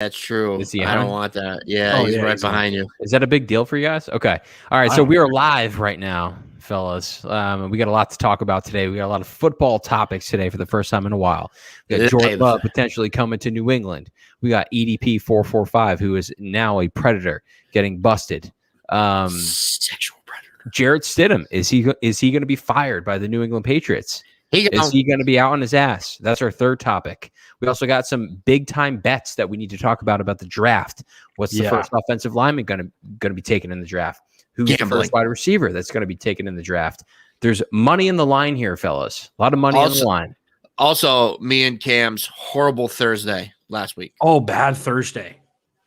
That's true. Is he I don't on? want that. Yeah, Oh, he's yeah, right he's on. behind you. Is that a big deal for you guys? Okay. All right. I So don't we are care. live right now, fellas. We got a lot to talk about today. We got a lot of football topics today for the first time in a while. We got Jordan Live. Love potentially coming to New England. We got EDP 445, who is now a Predator, getting busted. Sexual predator. Jarrett Stidham, is he going to be fired by the New England Patriots? Is he going to be out on his ass? That's our third topic. We also got some big time bets that we need to talk about the draft. What's the first offensive lineman going to be taken in the draft? Who's the first wide receiver that's going to be taken in the draft? There's money in the line here, fellas. A lot of money on the line. Also, me and Cam's horrible Thursday last week. Oh, bad Thursday.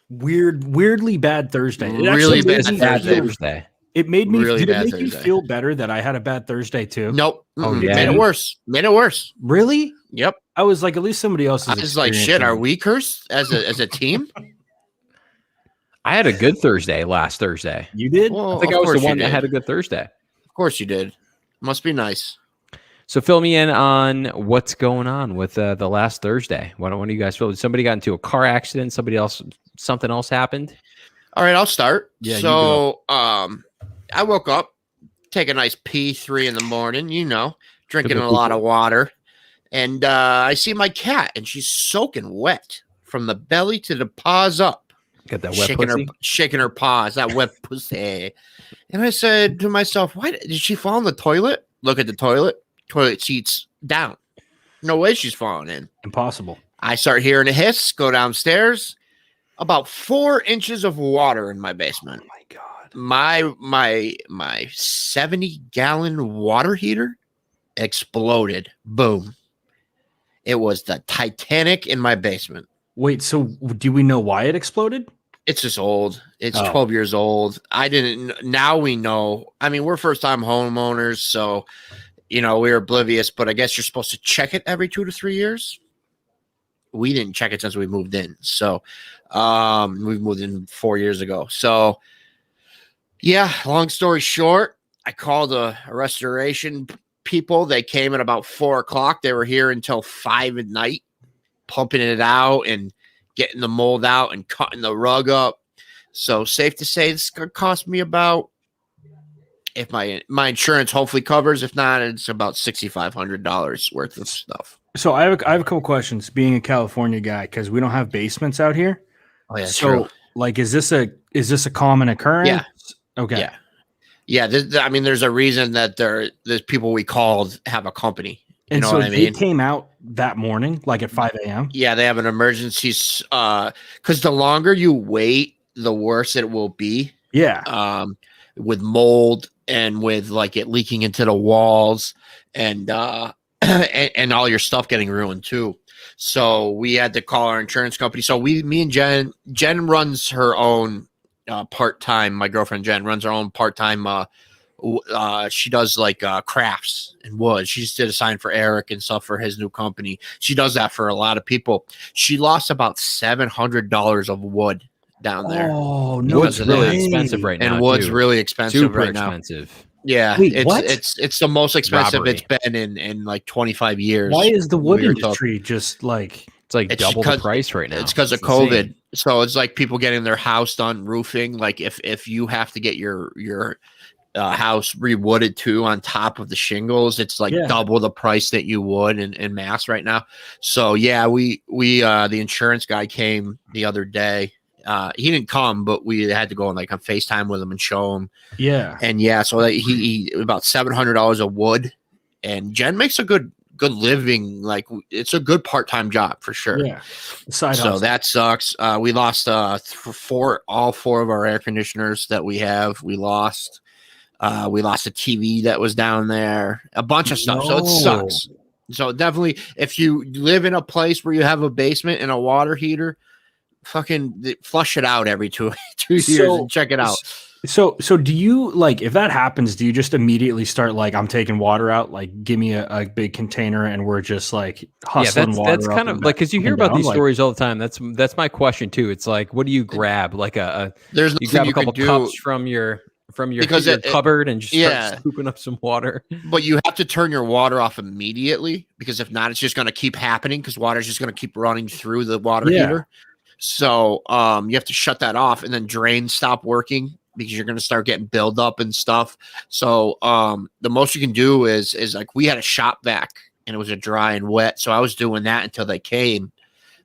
Weirdly bad Thursday. It Really bad Thursday. It made me. Really did it bad make Thursday. you feel better that I had a bad Thursday too? Nope. Oh, yeah. Made it worse. Made it worse. Really? Yep. I was like, at least somebody else is. I was like, shit. Are we cursed as a team? I had a good Thursday last Thursday. You did? Well, I think I was the one that had a good Thursday. Of course you did. Must be nice. So fill me in on what's going on with the last Thursday. Why don't you guys feel? Somebody got into a car accident. Something else happened. All right, I'll start. Yeah. So, I woke up, take a nice pee 3 a.m, drinking a lot of water. And I see my cat, and she's soaking wet from the belly to the paws up. Got that wet pussy? Shaking her paws, that wet pussy. And I said to myself, why did she fall in the toilet? Look at the toilet. Toilet seat's down. No way she's falling in. Impossible. I start hearing a hiss, go downstairs. About 4 inches of water in my basement. Oh my God. My 70-gallon water heater exploded. Boom. It was the Titanic in my basement. Wait, so do we know why it exploded? It's just old. It's 12 years old. Now we know. I mean, we're first-time homeowners, so, we're oblivious, but I guess you're supposed to check it every 2 to 3 years. We didn't check it since we moved in. So, we moved in 4 years ago. So, yeah, long story short, I called a restoration people. They came at about 4 o'clock. They were here until 5 at night, pumping it out and getting the mold out and cutting the rug up. So safe to say this is going to cost me about, if my insurance hopefully covers, if not, it's about $6,500 worth of stuff. So I have a couple questions being a California guy, because we don't have basements out here. Oh yeah, so true. Like, is this a common occurrence? Yeah. Okay. Yeah. There's a reason that there's people we called have a company. You know what I mean? They came out that morning, like at 5 a.m. Yeah, they have an emergency. Because the longer you wait, the worse it will be. Yeah. With mold and with like it leaking into the walls and and all your stuff getting ruined too. So we had to call our insurance company. So me and Jen runs her own part-time. My girlfriend Jen runs her own part-time. She does like crafts and wood. She just did a sign for Eric and stuff for his new company. She does that for a lot of people. She lost about $700 of wood down there. Oh no, wood's really expensive right now. And wood's really expensive Super right now. expensive. Yeah, Wait, it's the most expensive Robbery. it's been in like 25 years. Why is the wood We were industry just like? It's like It's double the because- price right now. It's because of It's insane. COVID. So it's like people getting their house done roofing. Like if you have to get your house rewooded too on top of the shingles, it's like double the price that you would in Mass right now. So yeah, we the insurance guy came the other day. He didn't come, but we had to go on FaceTime with him and show him. Yeah. And yeah, so he about $700 of wood, and Jen makes a good living. Like it's a good part-time job for sure. Yeah. Side So hustle. that sucks. We lost all 4 of our air conditioners that we have. We lost a TV that was down there, a bunch of stuff. So it sucks. So definitely, if you live in a place where you have a basement and a water heater, fucking flush it out every 2 years and check it out. So do you if that happens, do you just immediately start I'm taking water out, give me a big container and we're just hustling water? That's kind of because you hear about these stories all the time. That's my question too. It's what do you grab? There's you grab a couple cups from your cupboard and just start scooping up some water. But you have to turn your water off immediately, because if not, it's just going to keep happening because water is just going to keep running through the water heater. So you have to shut that off, and then drains stop working because you're going to start getting buildup and stuff. So the most you can do is like we had a shop vac, and it was a dry and wet. So I was doing that until they came.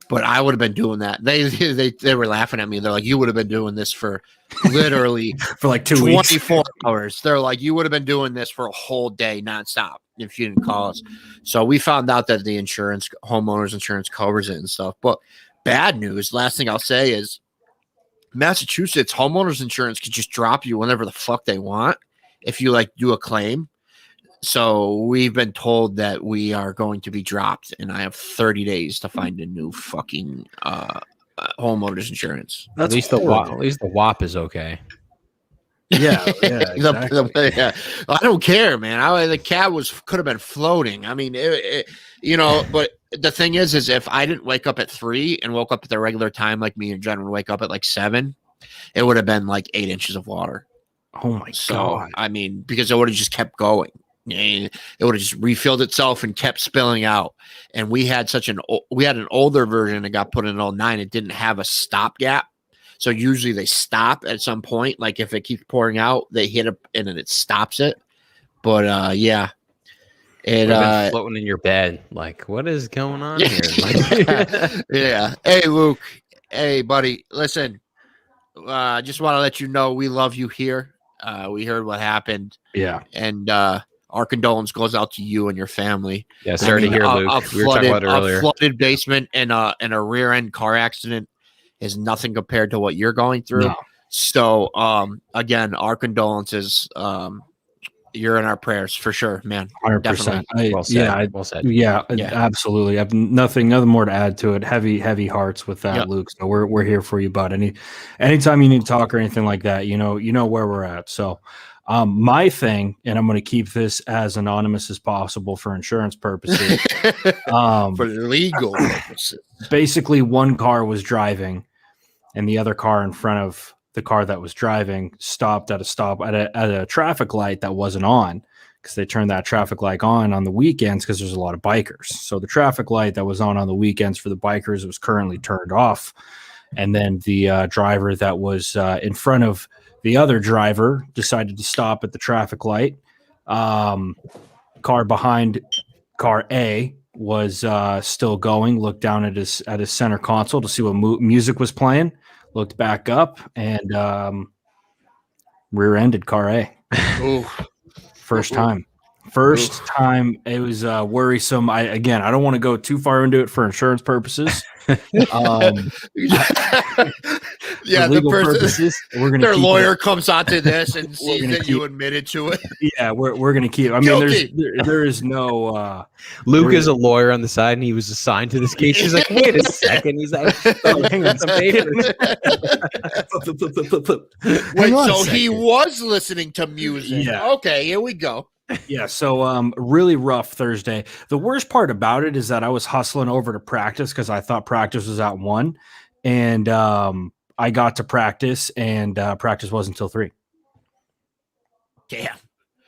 But I would have been doing that. They were laughing at me. They're like, you would have been doing this for literally for like 2 weeks. 24 hours. They're like, you would have been doing this for a whole day nonstop if you didn't call us. So we found out that the homeowners insurance covers it and stuff. But bad news, last thing I'll say is Massachusetts homeowners insurance can just drop you whenever the fuck they want if you like do a claim. So we've been told that we are going to be dropped, and I have 30 days to find a new fucking homeowners insurance. At least the WAP is okay. Yeah, exactly. Yeah. I don't care, man. The cat could have been floating. I mean, but the thing is if I didn't wake up at 3 and woke up at the regular time, like me and Jen would wake up at like 7, it would have been like 8 inches of water. Oh my God. I mean, because it would have just kept going. It would have just refilled itself and kept spilling out. And we had an older version that got put in 09. It didn't have a stopgap. So usually they stop at some point. Like if it keeps pouring out, they hit it and then it stops it. But yeah. It floating in your bed. Like, what is going on here? Yeah. Hey, Luke. Hey, buddy. Listen, just want to let you know we love you here. We heard what happened. Yeah. And our condolence goes out to you and your family. Yeah, sorry to hear, Luke. We were talking about it earlier. A flooded basement and a rear end car accident is nothing compared to what you're going through. No. So again, our condolences. You're in our prayers for sure, man. 100%. Well said. Well said. Yeah, absolutely. I have nothing more to add to it. Heavy hearts with that, yep. Luke. So we're here for you, bud. Anytime you need to talk or anything like that, you know where we're at. So my thing, and I'm going to keep this as anonymous as possible for insurance purposes. For legal purposes. Basically, one car was driving, and the other car in front of the car that was driving stopped at a traffic light that wasn't on, because they turned that traffic light on the weekends because there's a lot of bikers. So the traffic light that was on the weekends for the bikers was currently turned off. And then the driver that was in front of the other driver decided to stop at the traffic light. Car behind car A was still going, looked down at his center console to see what music was playing. Looked back up and rear-ended car A. Ooh. First time. It was worrisome. I don't want to go too far into it for insurance purposes. Yeah, legal purposes. We're gonna. Their lawyer comes onto this and sees that you admitted to it. Yeah, we're gonna keep. I mean, there is no. Luke is a lawyer on the side, and he was assigned to this case. He's like, wait a second. He's like, hang on, some papers. Wait, so he was listening to music. Yeah. Okay, here we go. Yeah, so really rough Thursday. The worst part about it is that I was hustling over to practice because I thought practice was at 1, and I got to practice, and practice wasn't until 3. Damn.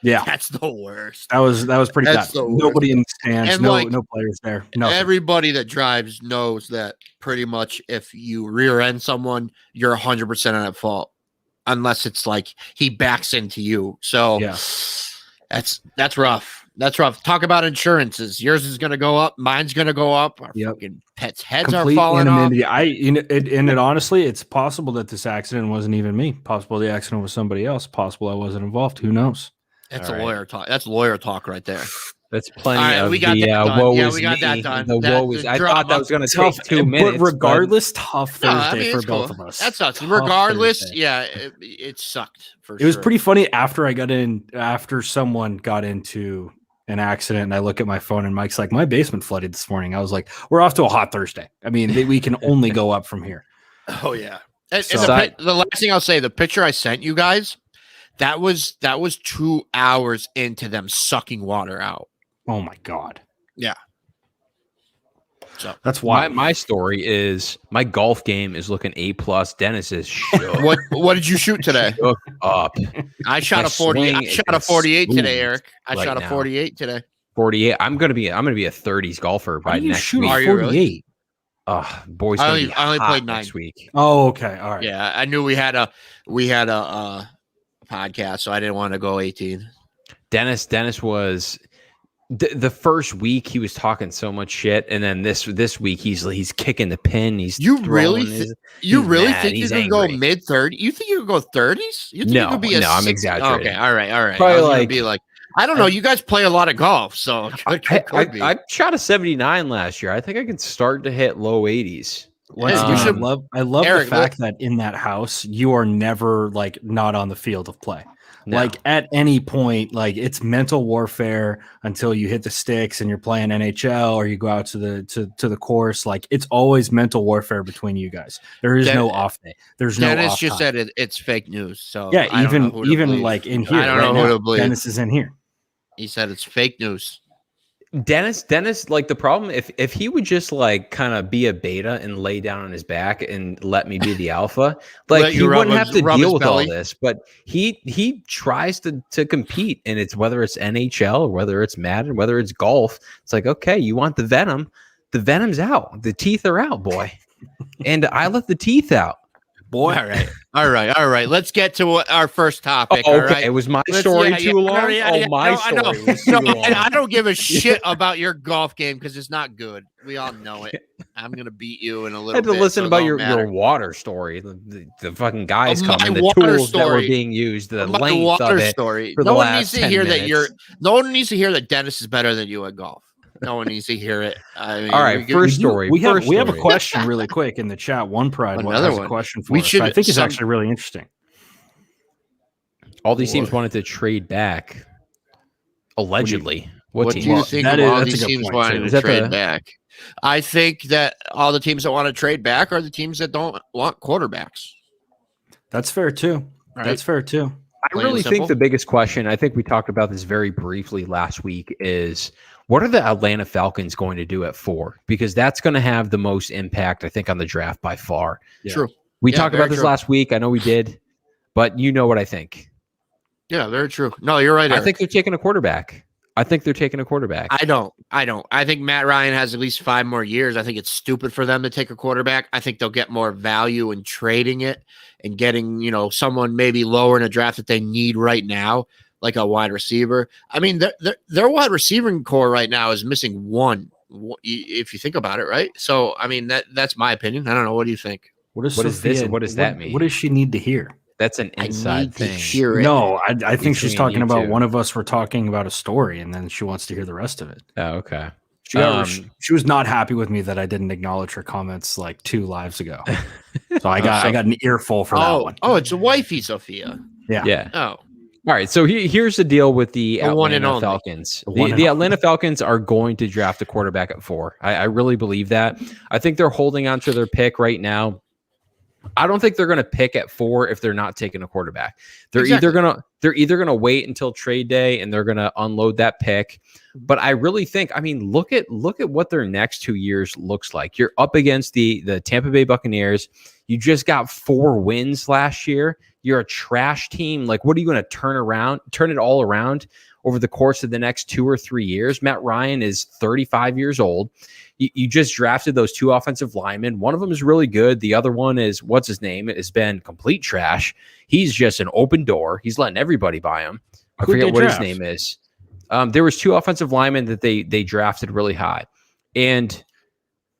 Yeah, that's the worst. That was pretty bad. Nobody in the stands, and no players there. Nothing. Everybody that drives knows that pretty much if you rear end someone, you're 100% at fault, unless it's like he backs into you. So yeah. That's rough. That's rough. Talk about insurances. Yours is going to go up. Mine's going to go up. Our fucking pets' heads are falling off. Honestly, it's possible that this accident wasn't even me. Possible the accident was somebody else. Possible I wasn't involved. Who knows? That's lawyer talk. That's lawyer talk right there. That's plenty of we got the woe is we got me. that done. The woe is. I thought that was going to take 2 minutes. But regardless, tough Thursday for both of us. That sucks. Regardless, yeah, it sucked for sure. It was pretty funny after someone got into an accident, and I look at my phone, and Mike's like, "My basement flooded this morning." I was like, "We're off to a hot Thursday. I mean, we can only go up from here." Oh yeah. And the last thing I'll say, the picture I sent you guys, that was 2 hours into them sucking water out. Oh my God. Yeah. So that's why my story is my golf game is looking A+. Dennis is shook. What did you shoot today? Shook up. I shot a 40. I shot a 48 today, Eric. I shot a 48 today. 48. I'm gonna be a 30s golfer by next week. Are you 48? Boys, I only played 9 next week. Oh, okay, all right. Yeah, I knew we had a podcast, so I didn't want to go 18. Dennis was the first week he was talking so much shit, and then this week he's kicking the pin. You really think you could go mid-30s? You think you could go 30s? You think you could be a I'm exaggerating. Okay, all right. Probably be like, I don't know. You guys play a lot of golf, so I shot a 79 last year. I think I can start to hit low 80s. I love Eric, the fact that in that house you are never like not on the field of play. No. Like at any point, like it's mental warfare until you hit the sticks and you're playing NHL or you go out to the course. Like it's always mental warfare between you guys. There is no off day. There's no. Dennis just said it's fake news. So yeah, even like in here, I don't know who to believe. Dennis is in here. He said it's fake news. Dennis, like the problem, if he would just like kind of be a beta and lay down on his back and let me be the alpha, like he wouldn't have to deal with all this. But he tries to compete, and it's whether it's NHL, whether it's Madden, whether it's golf. It's like, okay, you want the venom? The venom's out. The teeth are out, boy. And I let the teeth out. Boy, all right. Let's get to our first topic. Oh, okay. All right? It was my story too long. My story was too long. I don't give a shit about your golf game because it's not good. We all know it. I'm gonna beat you in a little. I had to listen about your water story. The fucking guys coming, the tools that were being used, the length of it. Story. No one needs to hear that No one needs to hear that Dennis is better than you at golf. No one needs to hear it. I mean, all right, first story. We have a question really quick in the chat. One Pride has a question for us. I think it's actually really interesting. All these teams wanted to trade back, allegedly. What do you think of all these teams wanting to trade back? I think that all the teams that want to trade back are the teams that don't want quarterbacks. That's fair too. Right? That's fair too. I really think the biggest question, I think we talked about this very briefly last week, is what are the Atlanta Falcons going to do at 4? Because that's going to have the most impact, I think, on the draft by far. Yeah. True. We talked about this last week. I know we did, but you know what I think. Yeah, very true. No, you're right, Eric. I think they're taking a quarterback. I don't. I think Matt Ryan has at least 5 more years. I think it's stupid for them to take a quarterback. I think they'll get more value in trading it and getting, someone maybe lower in a draft that they need right now, like a wide receiver. I mean, their wide receiving core right now is missing one, if you think about it, right? So, I mean, that's my opinion. I don't know. What do you think? What is this? What does that mean? What does she need to hear? That's an inside thing. No, I think she's talking about one of us. We're talking about a story, and then she wants to hear the rest of it. Oh, okay. She was not happy with me that I didn't acknowledge her comments like 2 lives ago. So I got an earful for that one. Oh, it's a wifey, Sophia. Yeah. Oh. All right, so here's the deal with the Atlanta Falcons. The Atlanta Falcons are going to draft a quarterback at 4. I really believe that. I think they're holding on to their pick right now. I don't think they're going to pick at 4 if they're not taking a quarterback. They're either going to wait until trade day and they're going to unload that pick. But I really think, I mean, look at what their next 2 years looks like. You're up against the Tampa Bay Buccaneers. You just got 4 wins last year. You're a trash team. Like, what are you going to turn it all around over the course of the next 2 or 3 years? Matt Ryan is 35 years old. You just drafted those 2 offensive linemen. One of them is really good. The other one is, what's his name? Has been complete trash. He's just an open door. He's letting everybody buy him. I forget what his name is. There was 2 offensive linemen that they drafted really high. And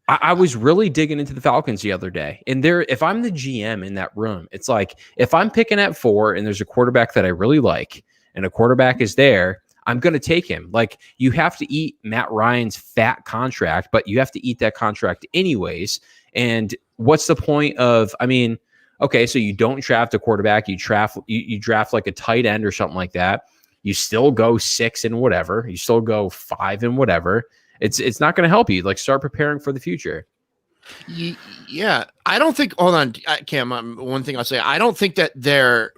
I was really digging into the Falcons the other day. And if I'm the GM in that room, it's like, if I'm picking at 4 and there's a quarterback that I really like and a quarterback is there, I'm going to take him. Like, you have to eat Matt Ryan's fat contract, but you have to eat that contract anyways. And what's the point of, I mean, okay, so you don't draft a quarterback, you draft like a tight end or something like that. You still go 6 and whatever. You still go 5 and whatever. It's not going to help you. Like, start preparing for the future. Yeah. I don't think, hold on, Cam, one thing I'll say, I don't think that they're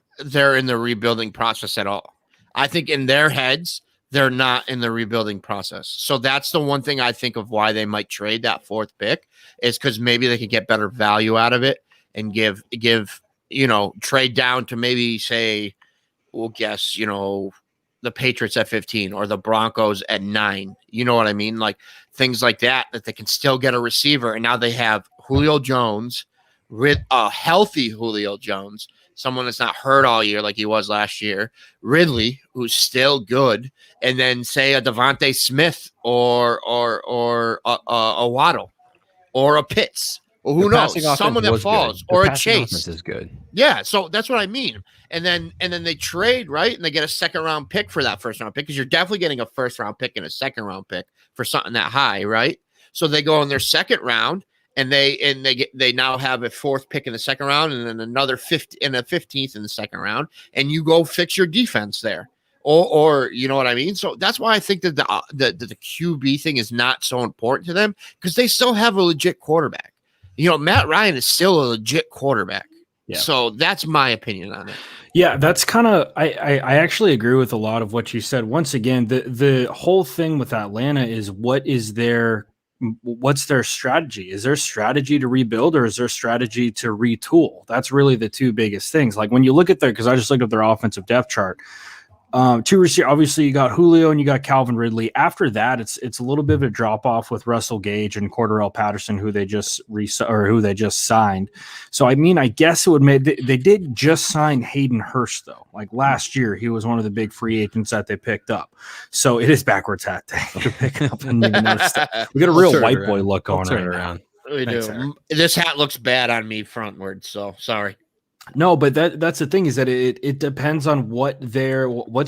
in the rebuilding process at all. I think in their heads, they're not in the rebuilding process. So that's the one thing I think of why they might trade that 4th pick, is because maybe they could get better value out of it and give trade down to maybe say, we'll guess, the Patriots at 15 or the Broncos at 9. You know what I mean? Like things like that they can still get a receiver. And now they have Julio Jones, a healthy Julio Jones, someone that's not hurt all year like he was last year, Ridley, who's still good, and then say a Devontae Smith or a Waddle or a Pitts. Or who knows? Someone that falls or a Chase is good. Yeah, so that's what I mean. And then they trade, right? And they get a second round pick for that first round pick because you're definitely getting a first round pick and a second round pick for something that high, right? So they go in their second round and they now have a fourth pick in the second round and then another 15th in the second round, and you go fix your defense there. Or you know what I mean? So that's why I think that the QB thing is not so important to them because they still have a legit quarterback. You know, Matt Ryan is still a legit quarterback. Yeah. So that's my opinion on it. Yeah, that's kind of I actually agree with a lot of what you said. Once again, the whole thing with Atlanta is what's their strategy? Is there strategy to rebuild or is there strategy to retool? That's really the two biggest things. Like when you look at because I just looked at their offensive depth chart. Two receivers, obviously you got Julio and you got Calvin Ridley. After that, it's a little bit of a drop off with Russell Gage and Cordarrelle Patterson, who they just signed. So I mean, I guess it would make they did just sign Hayden Hurst though. Like last year, he was one of the big free agents that they picked up. So it is backwards hat day to pick up. And we got a real white boy look going around. We do. Thanks, this hat looks bad on me frontward, so sorry. No, but that's the thing is that it depends on what's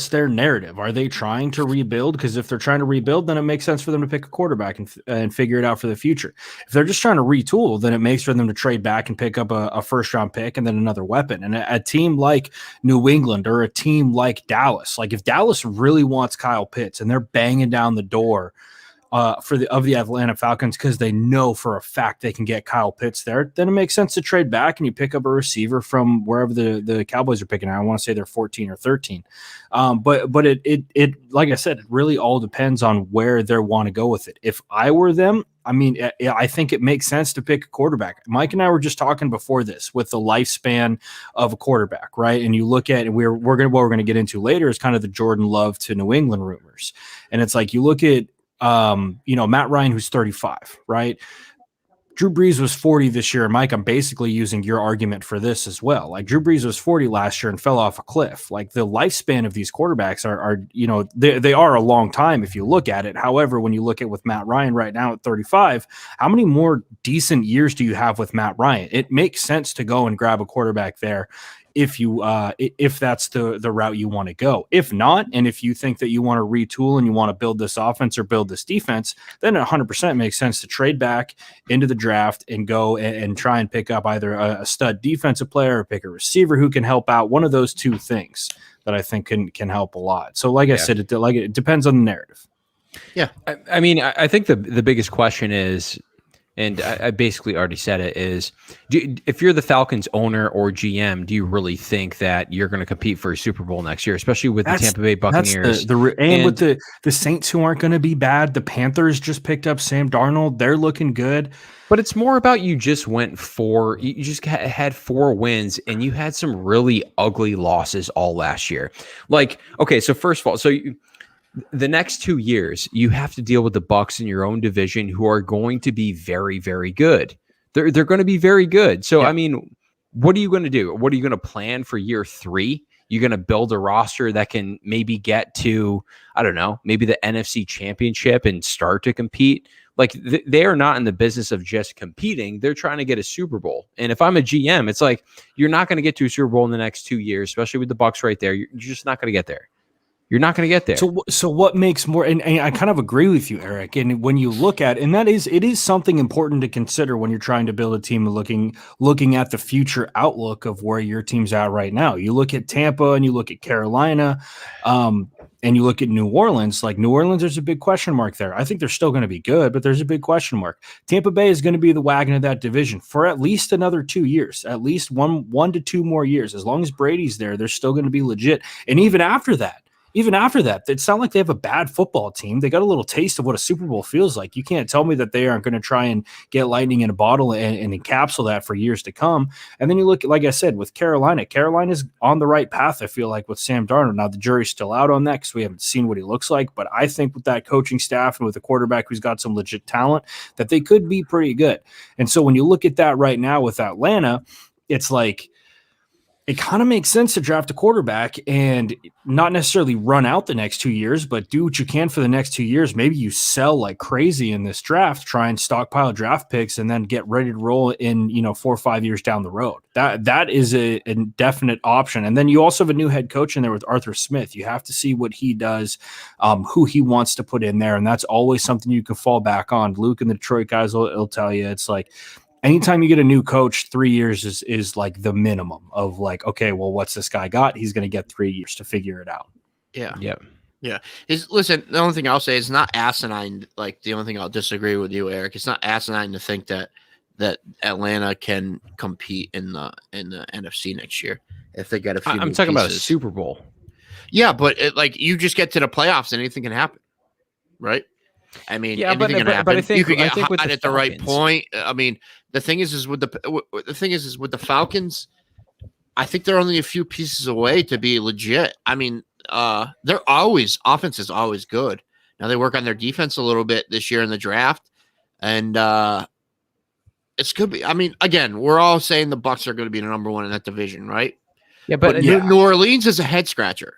their narrative. Are they trying to rebuild? Because if they're trying to rebuild, then it makes sense for them to pick a quarterback and figure it out for the future. If they're just trying to retool, then it makes for them to trade back and pick up a first round pick and then another weapon. And a team like New England or a team like Dallas, like if Dallas really wants Kyle Pitts and they're banging down the door of the Atlanta Falcons because they know for a fact they can get Kyle Pitts there, then it makes sense to trade back and you pick up a receiver from wherever the Cowboys are picking. I want to say they're 14 or 13. But it like I said, it really all depends on where they want to go with it. If I were them, I mean, I think it makes sense to pick a quarterback. Mike and I were just talking before this with the lifespan of a quarterback, right? And you look at what we're going to get into later is kind of the Jordan Love to New England rumors. And it's like you look at Matt Ryan, who's 35, right? Drew Brees was 40 this year. And Mike, I'm basically using your argument for this as well. Like Drew Brees was 40 last year and fell off a cliff. Like the lifespan of these quarterbacks they are a long time if you look at it. However, when you look at with Matt Ryan right now at 35, how many more decent years do you have with Matt Ryan? It makes sense to go and grab a quarterback there if that's the route you want to go. If not, and if you think that you want to retool and you want to build this offense or build this defense, then 100% makes sense to trade back into the draft and go and try and pick up either a stud defensive player or pick a receiver who can help out. One of those two things that I think can help a lot. So like I said, it depends on the narrative. Yeah. I mean, I think the biggest question is, and I basically already said it, is if you're the Falcons owner or GM, do you really think that you're going to compete for a Super Bowl next year, especially with the Tampa Bay Buccaneers? And with the Saints, who aren't going to be bad. The Panthers just picked up Sam Darnold. They're looking good. But it's more about you just had 4 wins and you had some really ugly losses all last year. Like, okay, so first of all, the next 2 years, you have to deal with the Bucs in your own division, who are going to be very, very good. They're going to be very good. So, yeah. I mean, what are you going to do? What are you going to plan for year 3? You're going to build a roster that can maybe get to, I don't know, maybe the NFC Championship and start to compete. Like they are not in the business of just competing. They're trying to get a Super Bowl. And if I'm a GM, it's like, you're not going to get to a Super Bowl in the next 2 years, especially with the Bucs right there. You're just not going to get there. You're not going to get there. So what makes more, and I kind of agree with you, Eric. And when you look at, and it is something important to consider when you're trying to build a team, looking at the future outlook of where your team's at right now. You look at Tampa and you look at Carolina, and you look at New Orleans. Like New Orleans, there's a big question mark there. I think they're still going to be good, but there's a big question mark. Tampa Bay is going to be the wagon of that division for at least another 2 years, at least one to 2 more years. As long as Brady's there, they're still going to be legit. And even after that, even after that, it's not like they have a bad football team. They got a little taste of what a Super Bowl feels like. You can't tell me that they aren't going to try and get lightning in a bottle and encapsulate that for years to come. And then you look, like I said, with Carolina's on the right path, I feel like, with Sam Darnold. Now, the jury's still out on that because we haven't seen what he looks like. But I think with that coaching staff and with a quarterback who's got some legit talent, that they could be pretty good. And so when you look at that right now with Atlanta, it's like, it kind of makes sense to draft a quarterback and not necessarily run out the next 2 years, but do what you can for the next 2 years. Maybe you sell like crazy in this draft, try and stockpile draft picks, and then get ready to roll in, 4 or 5 years down the road. That is a definite option. And then you also have a new head coach in there with Arthur Smith. You have to see what he does, who he wants to put in there. And that's always something you can fall back on. Luke and the Detroit guys will tell you, it's like, anytime you get a new coach, 3 years is like the minimum of like, okay, well, what's this guy got? He's going to get 3 years to figure it out. Yeah. Yep. Yeah. Listen, the only thing I'll say is not asinine. Like, the only thing I'll disagree with you, Eric, it's not asinine to think that Atlanta can compete in the NFC next year if they get a few. I'm talking about a Super Bowl. Yeah, but you just get to the playoffs and anything can happen, right? I mean, anything can happen. But I think you could get hot at the right point. I mean, the thing is with the Falcons, I think they're only a few pieces away to be legit. I mean, offense is always good. Now they work on their defense a little bit this year in the draft, and it's could be. I mean, again, we're all saying the Bucs are going to be the number one in that division, right? Yeah, but New Orleans is a head scratcher.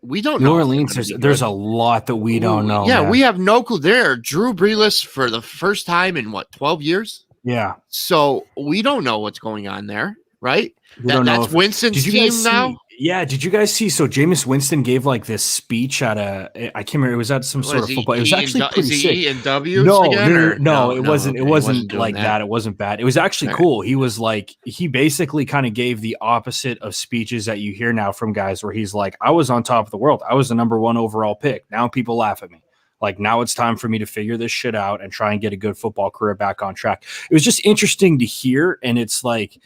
We don't know. New Orleans, there's a lot that we don't know. Yeah, man. we have no clue. They're Drew Brees for the first time in 12 years? Yeah. So we don't know what's going on there, right? That's Winston's team now? Yeah, did you guys see? So Jameis Winston gave like this speech at I can't remember. It was at some sort of football. It was actually pretty sick. E and W? No, it wasn't. It wasn't like that. It wasn't bad. It was actually cool. He was like, he basically kind of gave the opposite of speeches that you hear now from guys, where he's like, I was on top of the world. I was the number 1 overall pick. Now people laugh at me. Like, now it's time for me to figure this shit out and try and get a good football career back on track. It was just interesting to hear, and it's like,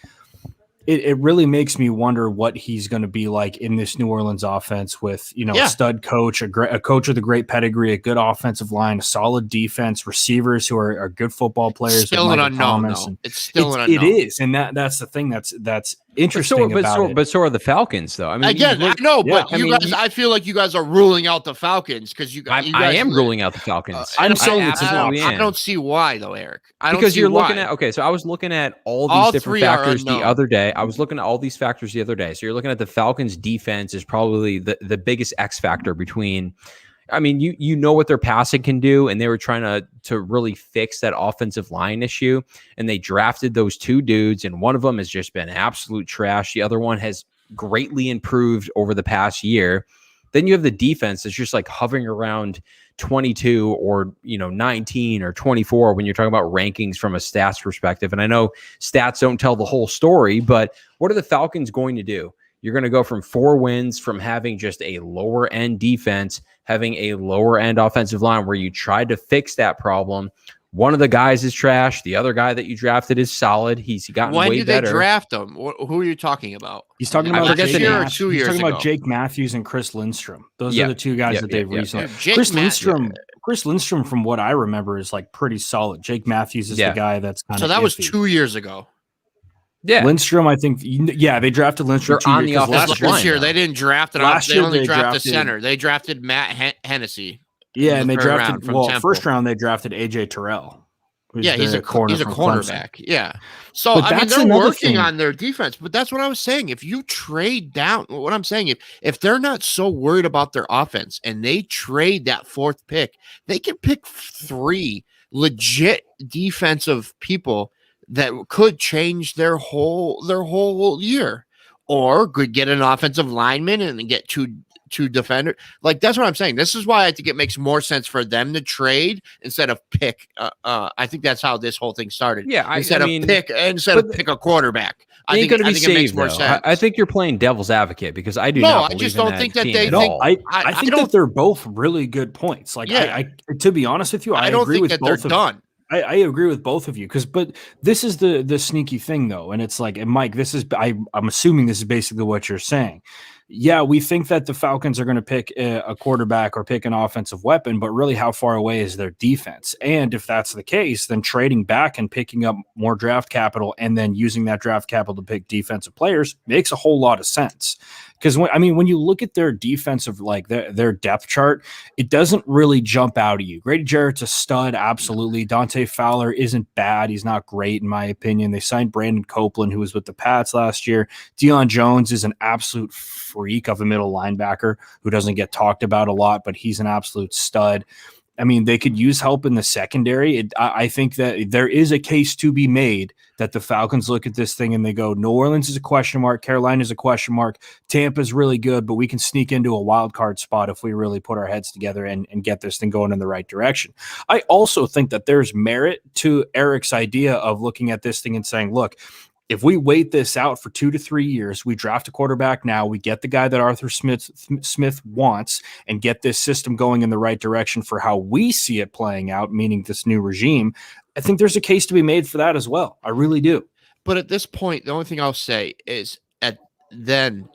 it really makes me wonder what he's going to be like in this New Orleans offense with, a stud coach, a coach with a great pedigree, a good offensive line, a solid defense, receivers who are good football players. Still an unknown, though. It's still an unknown. It is, and that's the thing that's interesting but so are the Falcons, though. I mean, again, I know, but guys, I feel like you guys are ruling out the Falcons because you guys. I am ruling out the Falcons. I'm saying I don't see why, though, Eric. Because you're looking at so I was looking at all these different factors the other day. I was looking at all these factors the other day. So you're looking at the Falcons' defense is probably the biggest X factor between. I mean, you know what their passing can do, and they were trying to really fix that offensive line issue, and they drafted those 2 dudes, and one of them has just been absolute trash. The other one has greatly improved over the past year. Then you have the defense that's just like hovering around 22 or 19 or 24 when you're talking about rankings from a stats perspective. And I know stats don't tell the whole story, but what are the Falcons going to do? You're going to go from 4 wins from having just a lower end defense, having a lower end offensive line where you tried to fix that problem. One of the guys is trash. The other guy that you drafted is solid. He's gotten way better. When did they draft him? Who are you talking about? He's talking about last year or 2 years ago. He's talking about Jake Matthews and Chris Lindstrom. Those are the 2 guys that they've recently. Chris Lindstrom, from what I remember, is like pretty solid. Jake Matthews is the guy that's kind of. So that was 2 years ago. Yeah, Lindstrom, I think. Yeah, they drafted Lindstrom on the offensive line. Last year they didn't draft it. They only drafted center. They drafted Matt Hennessy. Yeah, and they drafted first round. They drafted AJ Terrell. Yeah, he's a cornerback. Yeah, so I mean they're working on their defense, but that's what I was saying. If you trade down, what I'm saying, if they're not so worried about their offense and they trade that 4th pick, they can pick 3 legit defensive people that could change their whole year, or could get an offensive lineman and get two defenders. Like, that's what I'm saying. This is why I think it makes more sense for them to trade instead of pick. I think that's how this whole thing started. Yeah, instead of pick a quarterback. I think it makes more sense. I think you're playing devil's advocate because I do not believe I just don't think that they think. I think that they're both really good points. Like, I to be honest with you, I don't agree think with that both they're done. I agree with both of you but this is the sneaky thing though, and it's like, and Mike, this is I'm assuming this is basically what you're saying. yeah, we think that the Falcons are going to pick a quarterback or pick an offensive weapon, but really how far away is their defense? And if that's the case, then trading back and picking up more draft capital and then using that draft capital to pick defensive players makes a whole lot of sense. Because when you look at their defensive, like their depth chart, it doesn't really jump out at you. Grady Jarrett's a stud, absolutely. Dante Fowler isn't bad. He's not great, in my opinion. They signed Brandon Copeland, who was with the Pats last year. Deion Jones is an absolute freak of a middle linebacker who doesn't get talked about a lot, but he's an absolute stud. I mean, they could use help in the secondary. I think that there is a case to be made that the Falcons look at this thing and they go, New Orleans is a question mark, Carolina is a question mark, Tampa's really good, but we can sneak into a wild card spot if we really put our heads together and get this thing going in the right direction. I also think that there's merit to Eric's idea of looking at this thing and saying, look, if we wait this out for 2 to 3 years, we draft a quarterback now, we get the guy that Arthur Smith wants and get this system going in the right direction for how we see it playing out, meaning this new regime, I think there's a case to be made for that as well. I really do. But at this point, the only thing I'll say is then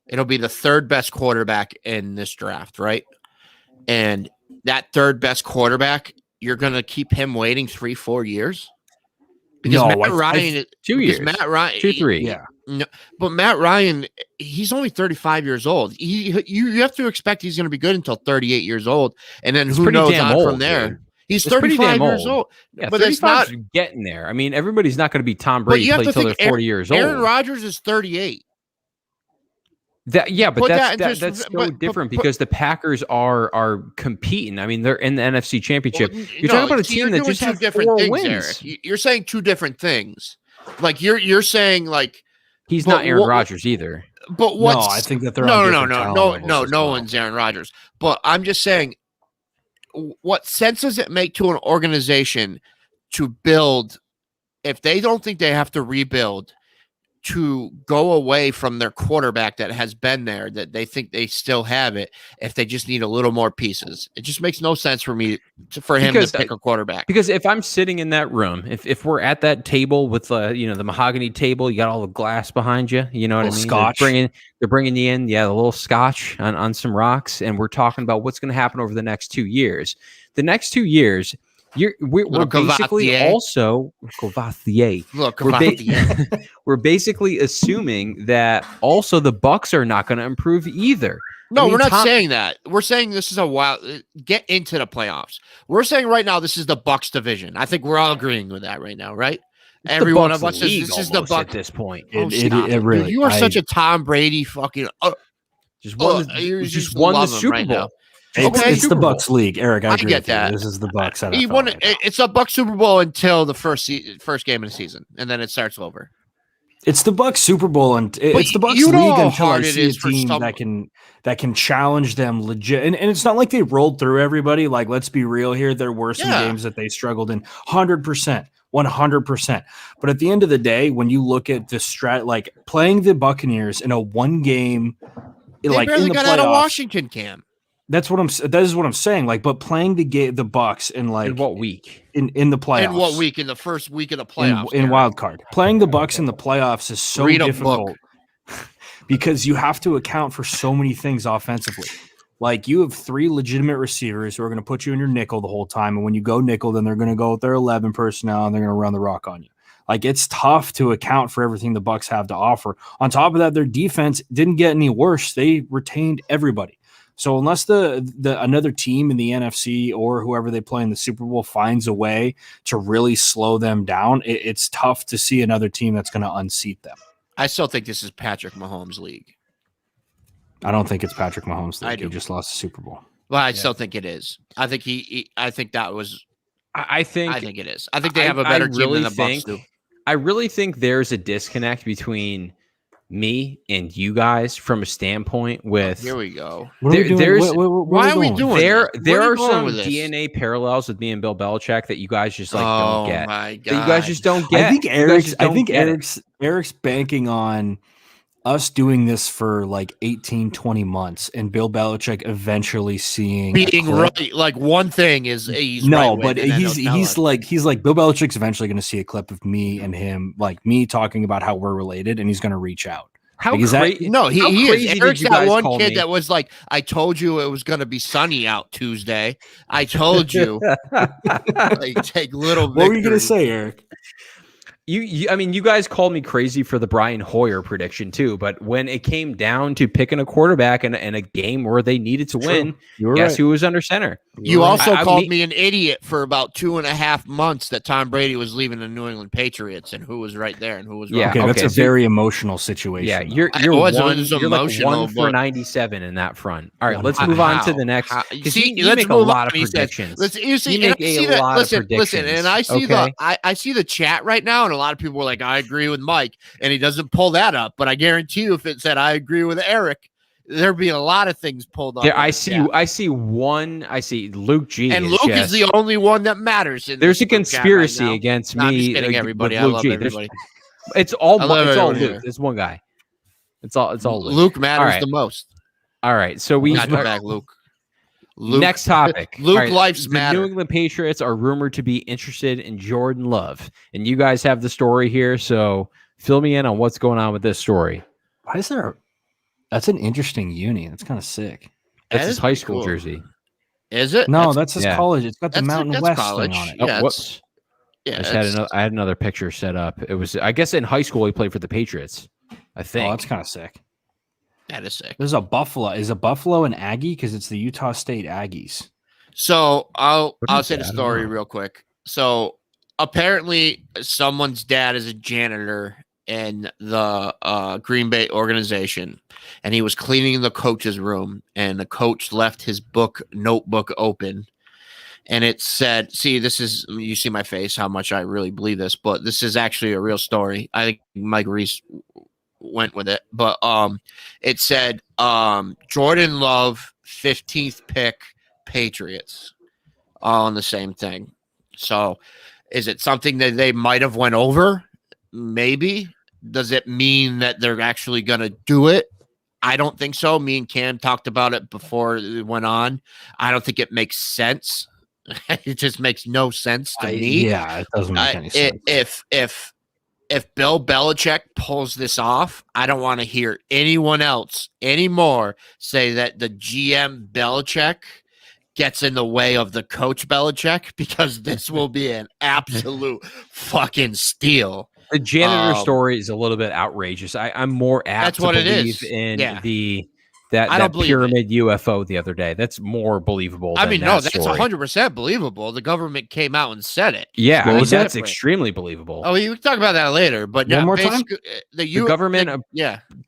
it'll be the third best quarterback in this draft, right? And that third best quarterback, you're going to keep him waiting 3-4 years? Because Matt Ryan, 2 years, Matt Ryan, 2-3, yeah. No, but Matt Ryan, he's only 35 years old. You have to expect he's going to be good until 38 years old, and then who knows on from there. Dude. He's 35 years old. Yeah, but it's not getting there. I mean, everybody's not going to be Tom Brady play until they're 40 years old. Aaron Rodgers is 38. But that's so different because the Packers are competing. I mean, they're in the NFC Championship. Well, you're talking about a team that just had different things, wins. Eric. You're saying two different things. Like you're saying like he's not Aaron Rodgers either. But what? No, I think that they're no one's Aaron Rodgers. But I'm just saying, what sense does it make to an organization to build if they don't think they have to rebuild? To go away from their quarterback that has been there, that they think they still have it, if they just need a little more pieces. It just makes no sense for me for him to pick a quarterback. Because if I'm sitting in that room, if we're at that table with the mahogany table, you got all the glass behind you, you know what I mean? Scotch. They're bringing you in, the little scotch on some rocks, and we're talking about what's going to happen over the next 2 years. The next 2 years. We're basically also we're basically assuming that also the Bucs are not going to improve either. No, we're not saying that. We're saying this is a while get into the playoffs. We're saying right now this is the Bucs division. I think we're all agreeing with that right now, right? Every one of us says this is the Bucs at this point. It really. Dude, you are such a Tom Brady fucking. Just won the Super Bowl. It's the Bucs league, Eric. I get that. This is the Bucs. He won. It's a Bucs Super Bowl until the first game of the season, and then it starts over. It's the Bucs Super Bowl, and it's the Bucs league until I see a team that can challenge them legit. And it's not like they rolled through everybody. Like, let's be real here. There were some games that they struggled in. 100%. But at the end of the day, when you look at the like playing the Buccaneers in a one game, like in the got playoffs, out of Washington, Cam. That is what I'm saying. Like, but playing the Bucs in like in what week in the playoffs? In what week? In the first week of the playoffs? In wild card, playing the Bucs in the playoffs is so difficult because you have to account for so many things offensively. Like you have 3 legitimate receivers who are going to put you in your nickel the whole time, and when you go nickel, then they're going to go with their 11 personnel and they're going to run the rock on you. Like it's tough to account for everything the Bucs have to offer. On top of that, their defense didn't get any worse. They retained everybody. So unless the another team in the NFC or whoever they play in the Super Bowl finds a way to really slow them down, it's tough to see another team that's going to unseat them. I still think this is Patrick Mahomes' league. I don't think it's Patrick Mahomes' league. I do. He just lost the Super Bowl. Well, I still think it is. I think I think that was. I think it is. I think they have a better team than the Bucs do. I really think there's a disconnect between me and you guys from a standpoint with here we go. Why are we doing there are some DNA parallels with me and Bill Belichick that you guys just don't get. My God. That you guys just don't get. I think Eric's banking on us doing this for like 18-20 months and Bill Belichick eventually being right. Like one thing is he's no, right but he's like Bill Belichick's eventually going to see a clip of me and him, like me talking about how we're related, and he's going to reach out. How Like, crazy? No, he is. crazy Eric's did you that guys one call kid me? that was like, I told you it was going to be sunny out Tuesday. I told you. Like, take little What were you gonna victories. say, Eric? I mean, you guys called me crazy for the Brian Hoyer prediction too, but when it came down to picking a quarterback in a game where they needed to win, guess right. who was under center? You also called me an idiot for about 2.5 months that Tom Brady was leaving the New England Patriots and who was right there and who was wrong. Yeah, Okay, that's a very emotional situation. Yeah, though. you're was like emotional, 1 for 97 in that front. All right, let's How? move on to the next. See, you let's make a move lot on. of He says, predictions. you make a lot of predictions. and I see I see the chat right now, and a lot of people were like, I agree with Mike, and he doesn't pull that up. But I guarantee you, if it said I agree with Eric, there'd be a lot of things pulled up. Yeah, I see Luke G. And Luke is the only one that matters. There's a conspiracy against me. I'm just kidding, everybody. I love everybody. It's all Luke. Here. There's one guy. It's all Luke. Luke matters the most. All right, so we got back Luke. Next topic. Luke life's matter. The New England Patriots are rumored to be interested in Jordan Love, and you guys have the story here. So fill me in on what's going on with this story. Why is there? That's an interesting uni. That's kind of sick. That's his high school jersey. Is it? No, that's his college. It's got the Mountain West thing on it. Yeah, whoops. Yeah, I had another picture set up. It was, I guess, in high school he played for the Patriots. I think. Oh, that's kind of sick. That is sick. There's a Buffalo. Is a Buffalo an Aggie? Because it's the Utah State Aggies. So I'll say the story real quick. So apparently someone's dad is a janitor in the Green Bay organization, and he was cleaning the coach's room, and the coach left his notebook open, and it said, see, this is, you see my face, how much I really believe this, but this is actually a real story. I think Mike Reese went with it, but it said Jordan Love 15th pick Patriots, all on the same thing. So is it something that they might have went over? Maybe. Does it mean that they're actually going to do it? I don't think so. Me and Cam talked about it before it went on. I don't think it makes sense. It just makes no sense to me. Yeah, it doesn't make any sense. If Bill Belichick pulls this off, I don't want to hear anyone else anymore say that the GM Belichick gets in the way of the coach Belichick, because this will be an absolute fucking steal. The janitor story is a little bit outrageous. I'm more apt to believe in that pyramid UFO the other day. That's more believable. I mean, no, that's 100% believable. The government came out and said it. Yeah, I mean, that's extremely believable. Oh, you can talk about that later. But one more time, the government,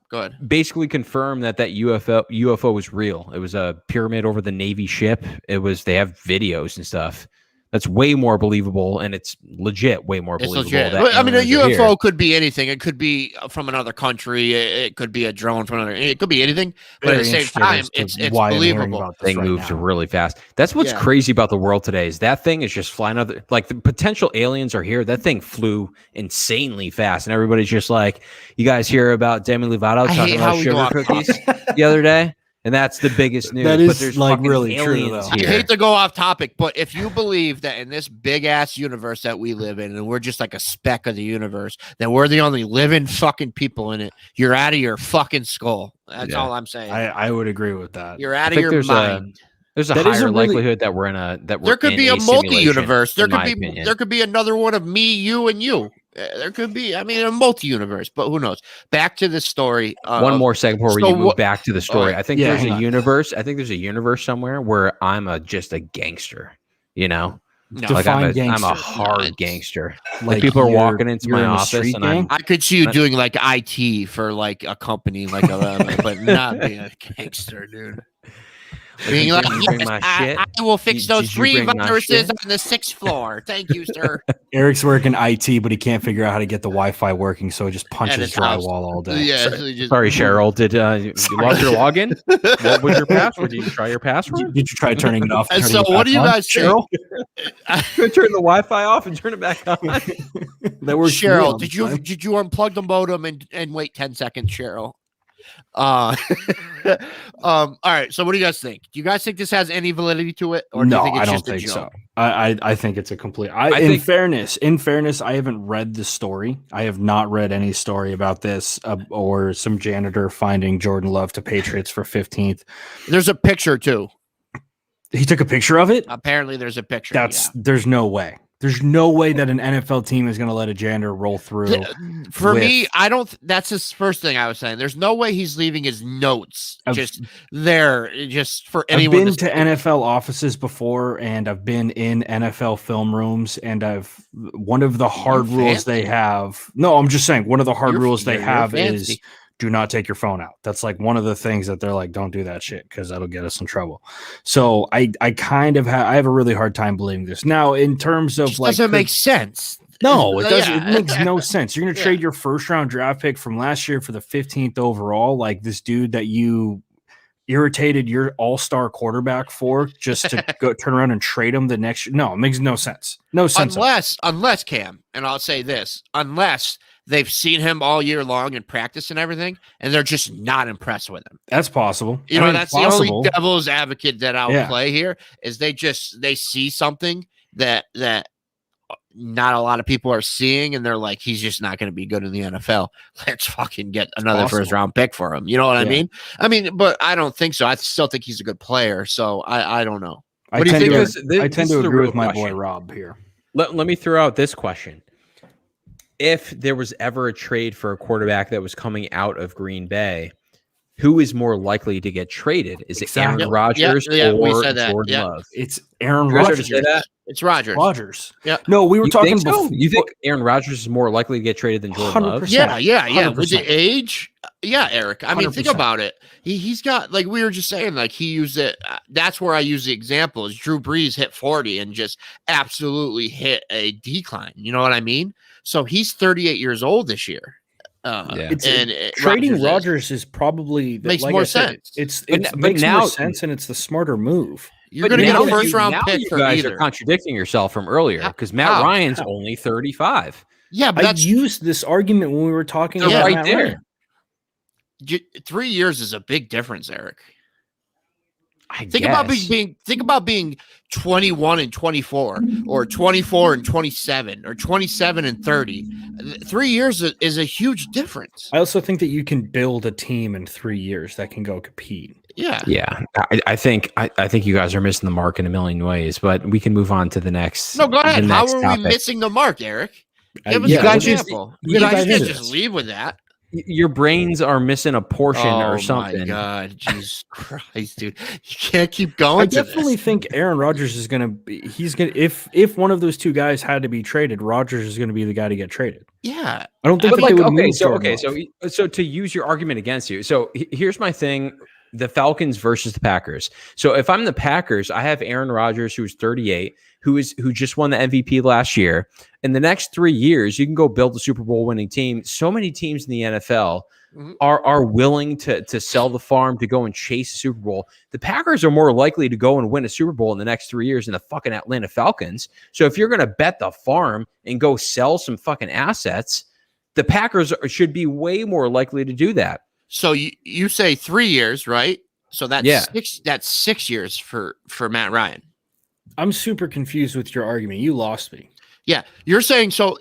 go ahead. Basically confirmed that UFO was real. It was a pyramid over the Navy ship. They have videos and stuff. That's way more believable, and it's legit way more believable. I mean, a UFO could be anything. It could be from another country. It could be a drone from another. It could be anything. But at the same time, it's believable. Thing moves really fast. That's what's crazy about the world today. Is that thing is just flying out. Like the potential aliens are here. That thing flew insanely fast, and everybody's just like, "You guys hear about Demi Lovato talking about sugar cookies the other day?" And that's the biggest news. That is but there's like really true, though. I hate to go off topic, but if you believe that in this big ass universe that we live in, and we're just like a speck of the universe, that we're the only living fucking people in it, you're out of your fucking skull. That's all I'm saying. I would agree with that. You're out of your mind. There's a higher likelihood that we're in a there could be a multi-universe. There could be another one of me, you, and you. There could be, I mean, a multi-universe, but who knows? Back to the story. One more second before we move back to the story. I think there's a universe. I think there's a universe somewhere where I'm just a gangster. You know, like I'm a hard gangster. Like people are walking into my office, and I could see you doing like IT for like a company, like but not being a gangster, dude. Being like, I will fix those 3 viruses on the 6th floor. Thank you, sir. Eric's working IT, but he can't figure out how to get the Wi-Fi working, so he just punches drywall all day. Yeah, sorry, Cheryl. Did you lost your login? What was your password? Did you try your password? Did you try turning it off? And so, what do you guys think? Cheryl? Turn the Wi-Fi off and turn it back on. That works. Cheryl, did you unplug the modem and wait 10 seconds, Cheryl? All right. So what do you guys think? Do you guys think this has any validity to it, or do No, you think it's I don't just a think joke? so. I think it's a complete. In fairness, I haven't read the story. I have not read any story about this or some janitor finding Jordan Love to Patriots for 15th. There's a picture too. He took a picture of it. Apparently, there's a picture. There's no way. There's no way that an NFL team is going to let a janitor roll through. For me, I don't. That's his first thing I was saying. There's no way he's leaving his notes just there, just for anyone. I've been to NFL offices before, and I've been in NFL film rooms, and one of the hard rules they have. No, I'm just saying one of the hard rules they have is do not take your phone out. That's like one of the things that they're like, don't do that shit because that'll get us in trouble. So I kind of I have a really hard time believing this. Now, in terms of doesn't make sense. No, it doesn't. Yeah. It makes no sense. You're going to trade your first round draft pick from last year for the 15th overall, like this dude that you irritated your all-star quarterback for, just to go turn around and trade him the next year. No, it makes no sense. No sense. Unless Cam, and I'll say this, unless they've seen him all year long in practice and everything, and they're just not impressed with him. That's possible. That's possible. The only devil's advocate that I'll play here is they see something that not a lot of people are seeing, and they're like, he's just not going to be good in the NFL. Let's fucking get another first round pick for him. You know what I mean? But I don't think so. I still think he's a good player. So I don't know. What do you think? I tend to agree with my boy Rob here. Let me throw out this question. If there was ever a trade for a quarterback that was coming out of Green Bay, who is more likely to get traded? Is it Aaron Rodgers or Jordan Love? It's Aaron Rodgers. It's Rodgers. Yeah. No, we were talking before. You think Aaron Rodgers is more likely to get traded than Jordan 100%. Love? Yeah. 100%. With the age, Eric. I mean, 100%. Think about it. He's got, like we were just saying, like he used it. That's where I use the example is Drew Brees hit 40 and just absolutely hit a decline. You know what I mean? So he's 38 years old this year. Trading Rodgers is probably makes more sense. It makes more sense, and it's the smarter move. You're going to get a first round pick you for guys either. Are contradicting yourself from earlier because Matt Ryan's only 35. Yeah, but I used this argument when we were talking about right Matt there. Ryan. 3 years is a big difference, Eric. Think about being 21 and 24, or 24 and 27, or 27 and 30. 3 years is a huge difference. I also think that you can build a team in 3 years that can go compete. Yeah. I think you guys are missing the mark in a million ways, but we can move on to the next. No, go ahead. How are we missing the mark, Eric? Give us an example. You guys can't just leave with that. Your brains are missing a portion or something. Oh my God, Jesus Christ, dude! You can't keep going. I definitely think Aaron Rodgers is going to be. He's going to if one of those two guys had to be traded, Rodgers is going to be the guy to get traded. Yeah, I don't think that they would move. So to use your argument against you, so here's my thing: the Falcons versus the Packers. So if I'm the Packers, I have Aaron Rodgers, who's 38, who just won the MVP last year. In the next 3 years, you can go build a Super Bowl winning team. So many teams in the NFL are willing to sell the farm to go and chase a Super Bowl. The Packers are more likely to go and win a Super Bowl in the next 3 years than the fucking Atlanta Falcons. So if you're going to bet the farm and go sell some fucking assets, the Packers should be way more likely to do that. So you say 3 years, right? So that's 6 years for Matt Ryan. I'm super confused with your argument. You lost me. Yeah, you're saying so.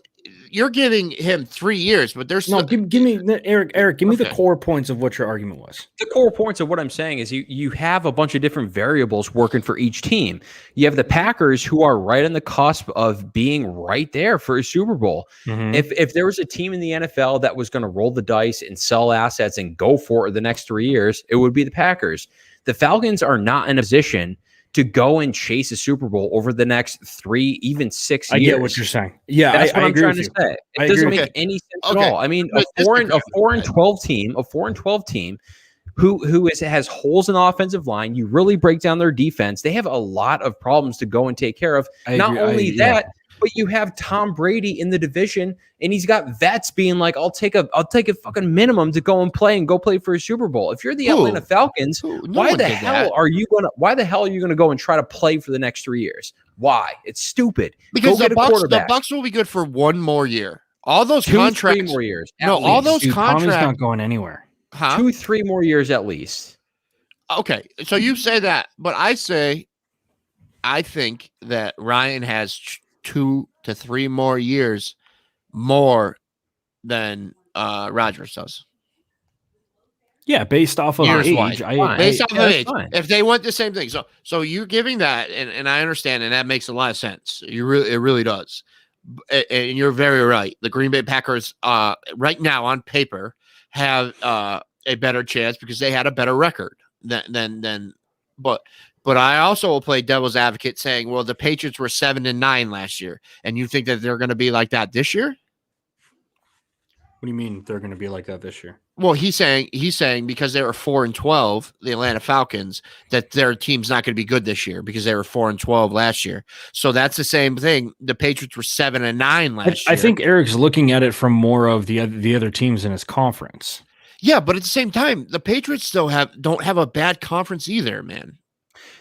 You're giving him 3 years, but there's no. Give me Eric. Give me the core points of what your argument was. The core points of what I'm saying is you have a bunch of different variables working for each team. You have the Packers, who are right on the cusp of being right there for a Super Bowl. Mm-hmm. If there was a team in the NFL that was going to roll the dice and sell assets and go for it the next 3 years, it would be the Packers. The Falcons are not in a position to go and chase a Super Bowl over the next 3, even 6 years. I get what you're saying. Yeah, that's what I'm trying to say. It doesn't make any sense at all. I mean, a 4-12 team who has holes in the offensive line. You really break down their defense. They have a lot of problems to go and take care of. Not only that, but you have Tom Brady in the division, and he's got vets being like, "I'll take a fucking minimum to go play for a Super Bowl." If you're the Atlanta Falcons, why the hell are you gonna go and try to play for the next 3 years? Why? It's stupid. Because the Bucks will be good for one more year. All those contracts, 3 more years. No, all those contracts not going anywhere. Huh? 2-3 more years at least. Okay, so you say that, but I think that Ryan has 2 to 3 more years more than Rodgers does. Yeah, based off of Years age, wise, based off of age. If they want the same thing, so you're giving that, and I understand, and that makes a lot of sense. It really does, and you're very right. The Green Bay Packers, right now on paper, have a better chance because they had a better record than. But I also will play devil's advocate, saying, well, the Patriots were 7-9 last year, and you think that they're going to be like that this year? What do you mean they're going to be like that this year? Well, he's saying because they were 4-12, the Atlanta Falcons, that their team's not going to be good this year because they were 4-12 last year. So that's the same thing. The Patriots were 7-9 last year. I think Eric's looking at it from more of the other teams in his conference. Yeah, but at the same time, the Patriots still don't have a bad conference either, man.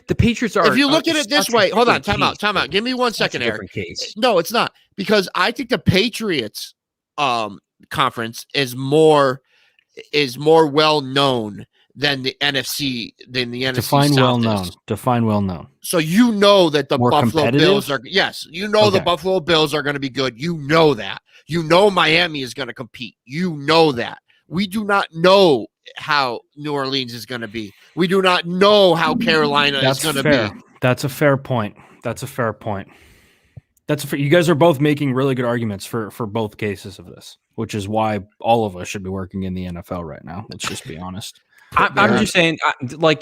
The Patriots are. If you look at it this way, hold on, time out. Give me 1 second, Eric. No, it's not, because I think the Patriots conference is more well known than the NFC Define South well known. is. Define well known. So you know that the more Buffalo Bills are the Buffalo Bills are going to be good. You know that. You know Miami is going to compete. You know that. We do not know how New Orleans is going to be. We do not know how Carolina is going to be. That's a fair point. You guys are both making really good arguments for both cases of this, which is why all of us should be working in the NFL right now. Let's just be honest. I'm just saying, like,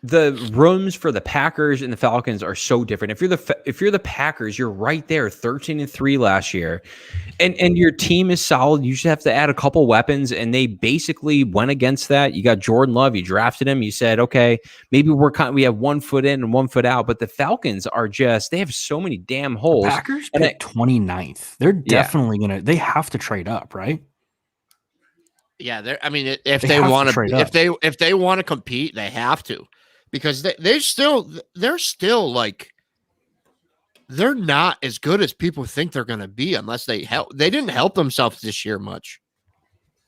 the rooms for the Packers and the Falcons are so different. If you're the Packers, you're right there, 13-3 last year, and your team is solid. You just have to add a couple weapons, and they basically went against that. You got Jordan Love, you drafted him. You said, okay, maybe we have 1 foot in and 1 foot out, but the Falcons they have so many damn holes. The Packers picked 29th. They're definitely they have to trade up, right? Yeah, if they want to, if they want to compete, they have to, because they're still like, they're not as good as people think they're going to be unless they didn't help themselves this year much.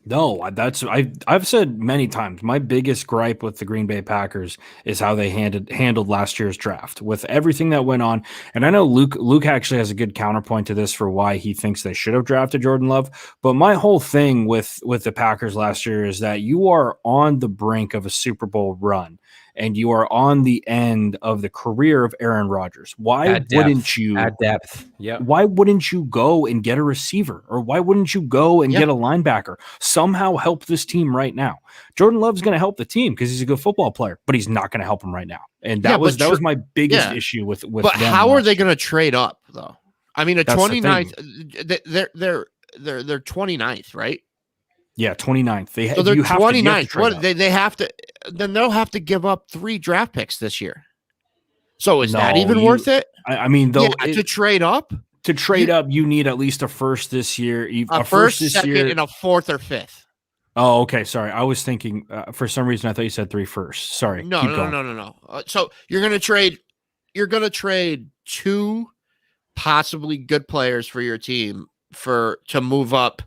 No, I've said many times, my biggest gripe with the Green Bay Packers is how they handled last year's draft with everything that went on. And I know Luke actually has a good counterpoint to this for why he thinks they should have drafted Jordan Love. But my whole thing with the Packers last year is that you are on the brink of a Super Bowl run, and you are on the end of the career of Aaron Rodgers. Why wouldn't you add depth? Yeah. Why wouldn't you go and get a receiver, or why wouldn't you go and get a linebacker? Somehow help this team right now. Jordan Love's going to help the team because he's a good football player, but he's not going to help them right now. And that was my biggest issue with. But how are they going to trade up though? I mean, 29th. They're 29th, right? Yeah, 29th. So they're 29th. What they have to? Then they'll have to give up 3 draft picks this year. So is that even worth it? I mean, though, to trade up. To trade up, you need at least a first this year, a first, second, and a 4th or 5th. Oh, okay. Sorry, I was thinking for some reason I thought you said 3 first. Sorry. No. So you're gonna trade 2 possibly good players for your team to move up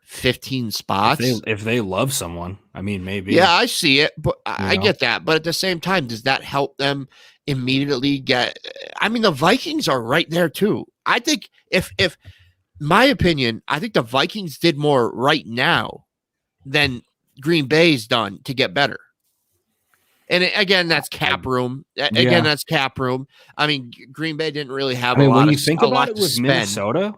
15 spots. If they love someone, I mean, maybe. Yeah, I see it, but I get that. But at the same time, does that help them immediately get? I mean, the Vikings are right there too. I think if my opinion, I think the Vikings did more right now than Green Bay's done to get better. And again, that's cap room. That's cap room. I mean, Green Bay didn't really have a lot. When you think about it with Minnesota,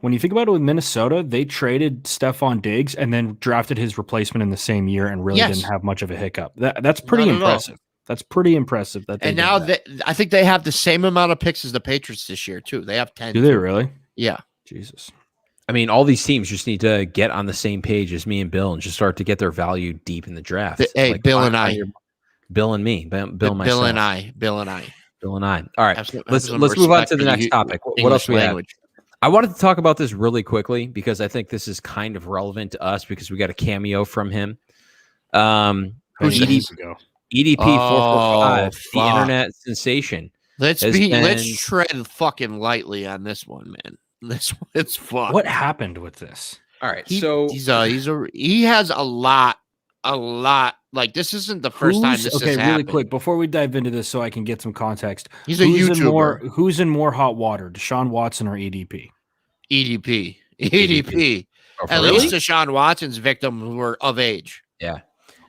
they traded Stephon Diggs and then drafted his replacement in the same year and really didn't have much of a hiccup. That's pretty impressive. That's pretty impressive. I think they have the same amount of picks as the Patriots this year too. They have 10. Do they really? Yeah. Jesus. I mean, all these teams just need to get on the same page as me and Bill and just start to get their value deep in the draft. Bill and I. Bill and me. Bill and I. All right. Let's move on to the next topic. What else we have? I wanted to talk about this really quickly because I think this is kind of relevant to us because we got a cameo from him. EDP 445, the internet sensation. Let's tread fucking lightly on this one, man. It's fun. What happened with this? All right, he has a lot a lot. Like, this isn't the first time this has happened. Really quick, before we dive into this so I can get some context. He's a YouTuber. Who's in more hot water, Deshaun Watson or EDP? EDP. Oh, At least Deshaun Watson's victims were of age. Yeah.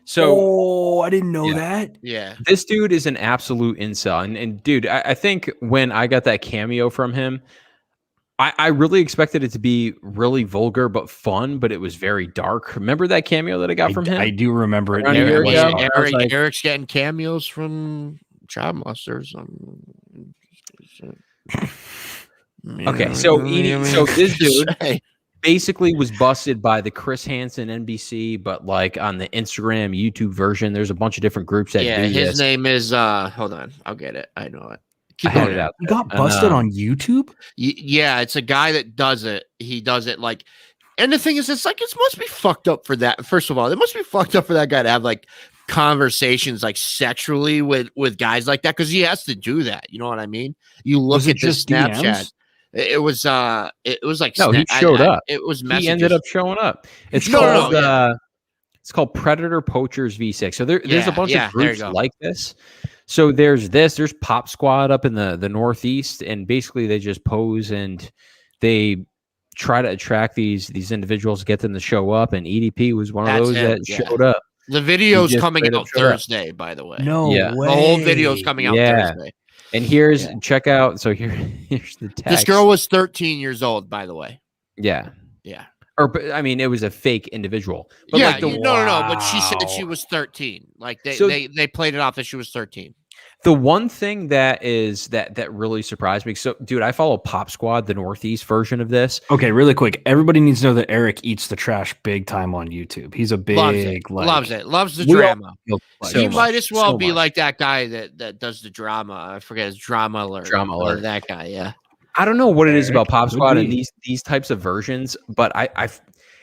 So, I didn't know that. Yeah. This dude is an absolute incel. And dude, I think when I got that cameo from him, I really expected it to be really vulgar but fun, but it was very dark. Remember that cameo that I got from him? I do remember it. Eric's getting cameos from child molesters. Okay, so this dude basically was busted by the Chris Hansen NBC, but like on the Instagram, YouTube version. There's a bunch of different groups that do his name is hold on, I'll get it. I know it. Keep going. You got busted on YouTube? Yeah, it's a guy that does it. He does it like, and the thing is, it's like, it must be fucked up for that. First of all, it must be fucked up for that guy to have like conversations like sexually with guys like that, because he has to do that. You know what I mean? You look at this Snapchat. DMs? It was like, no, he showed up. It was messages. He ended up showing up. It's called Predator Poachers V6. So there's a bunch of groups like this. So there's Pop Squad up in the Northeast, and basically they just pose and they try to attract these individuals, get them to show up. And EDP was one of those that showed up. The video's coming out Thursday, by the way. No way. The whole video's coming out Thursday. And check out. So here's the text. This girl was 13 years old, by the way. Yeah. Yeah. Or, I mean, it was a fake individual. But yeah, no. But she said she was 13. Like they played it off that she was 13. The one thing that really surprised me. So, dude, I follow Pop Squad, the Northeast version of this. Okay, really quick. Everybody needs to know that Eric eats the trash big time on YouTube. He's a big loves the drama. So he might as well be like that guy that does the drama. I forget his drama alert. Or that guy, yeah. I don't know what it is about Pop Squad and these types of versions, but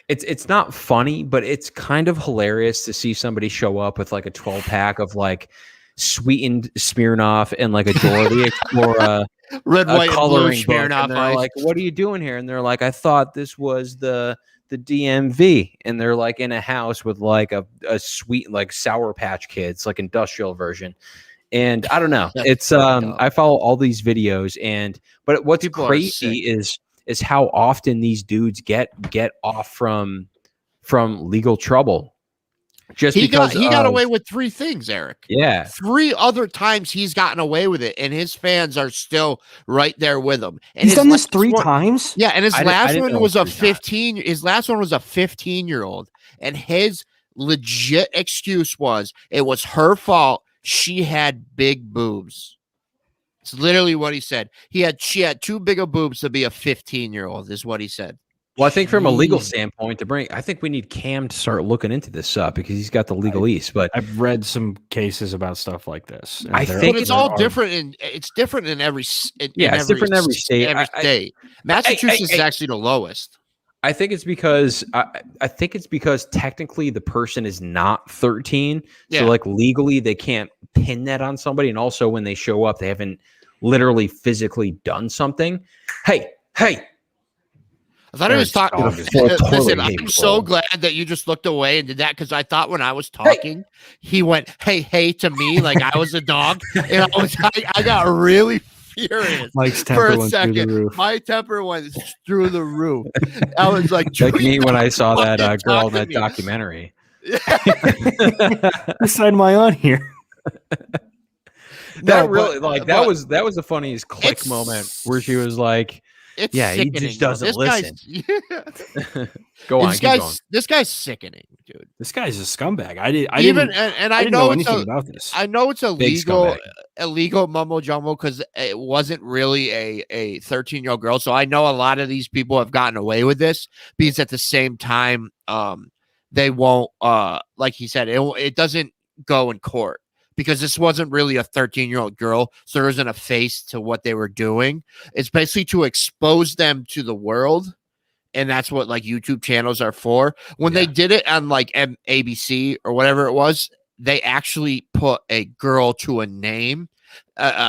it's not funny, but it's kind of hilarious to see somebody show up with like a 12-pack of like sweetened Smirnoff and like a Dora the Explorer red, white, coloring and blue Smirnoff. And they're like, "What are you doing here?" And they're like, "I thought this was the DMV." And they're like in a house with like a sweet like Sour Patch Kids, like industrial version. And I don't know. It's I follow all these videos, but what's crazy is how often these dudes get off from legal trouble. He got away with 3 things, Eric. Yeah. 3 other times he's gotten away with it, and his fans are still right there with him. And he's done this 3 times? Yeah, and his last one was a 15. His last one was a 15-year-old, and his legit excuse was it was her fault. She had big boobs. It's literally what he said. She had too big of boobs to be a 15-year-old, is what he said. Well, I think from a legal standpoint, I think we need Cam to start looking into this stuff because he's got the legalese. But I've read some cases about stuff like this. I think it's all different, and it's different in every. It's different in every state. Every state. Massachusetts is actually the lowest. I think it's because technically the person is not 13, so like legally they can't pin that on somebody, and also when they show up, they haven't literally physically done something. Hey. I thought he was talking. Listen, I'm so glad that you just looked away and did that, because I thought when I was talking, he went hey to me like I was a dog, and I got really furious. Mike's temper went through the roof. My temper went through the roof. I was like me when I saw that girl in that documentary. What side am I on here? That was the funniest click moment where she was like, it's sickening. He just doesn't listen. Go on, this guy's sickening, dude. This guy's a scumbag. I didn't know anything about this. I know it's illegal mumbo jumbo because it wasn't really a 13-year-old girl. So I know a lot of these people have gotten away with this because at the same time, they won't. Like he said, it doesn't go in court, because this wasn't really a 13-year-old girl, so there isn't a face to what they were doing. It's basically to expose them to the world, and that's what like YouTube channels are for. When they did it on like ABC or whatever it was, they actually put a girl to a name,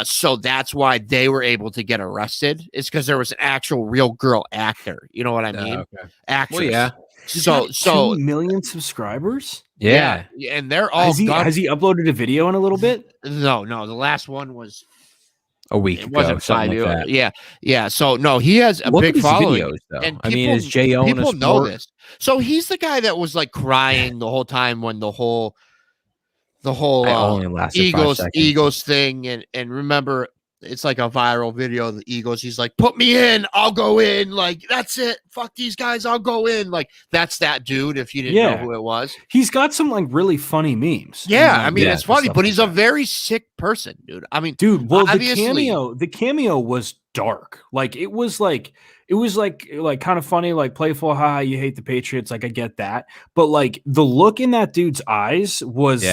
so that's why they were able to get arrested. It's because there was an actual real girl actor. You know what I mean? Okay. Actress. Well, yeah. So 2 million subscribers. Yeah, and they're all has he uploaded a video in a little bit? No, the last one was a week it ago, wasn't something 5 like that. Yeah. So no, he has a Look big at his following. videos, though. And I mean, is J.O. in a people know sport? this. So he's the guy that was like crying the whole time when the whole I only lasted 5 seconds. Egos thing, and remember, it's like a viral video of the Eagles. He's like, put me in, I'll go in. Like, that's it. Fuck these guys, I'll go in. Like, that's that dude, if you didn't know who it was. He's got some like really funny memes. Yeah, I mean, it's funny, but he's a very sick person, dude. I mean, dude, well, the cameo was dark. Like it was like kind of funny, like playful, haha, you hate the Patriots. Like I get that. But like the look in that dude's eyes was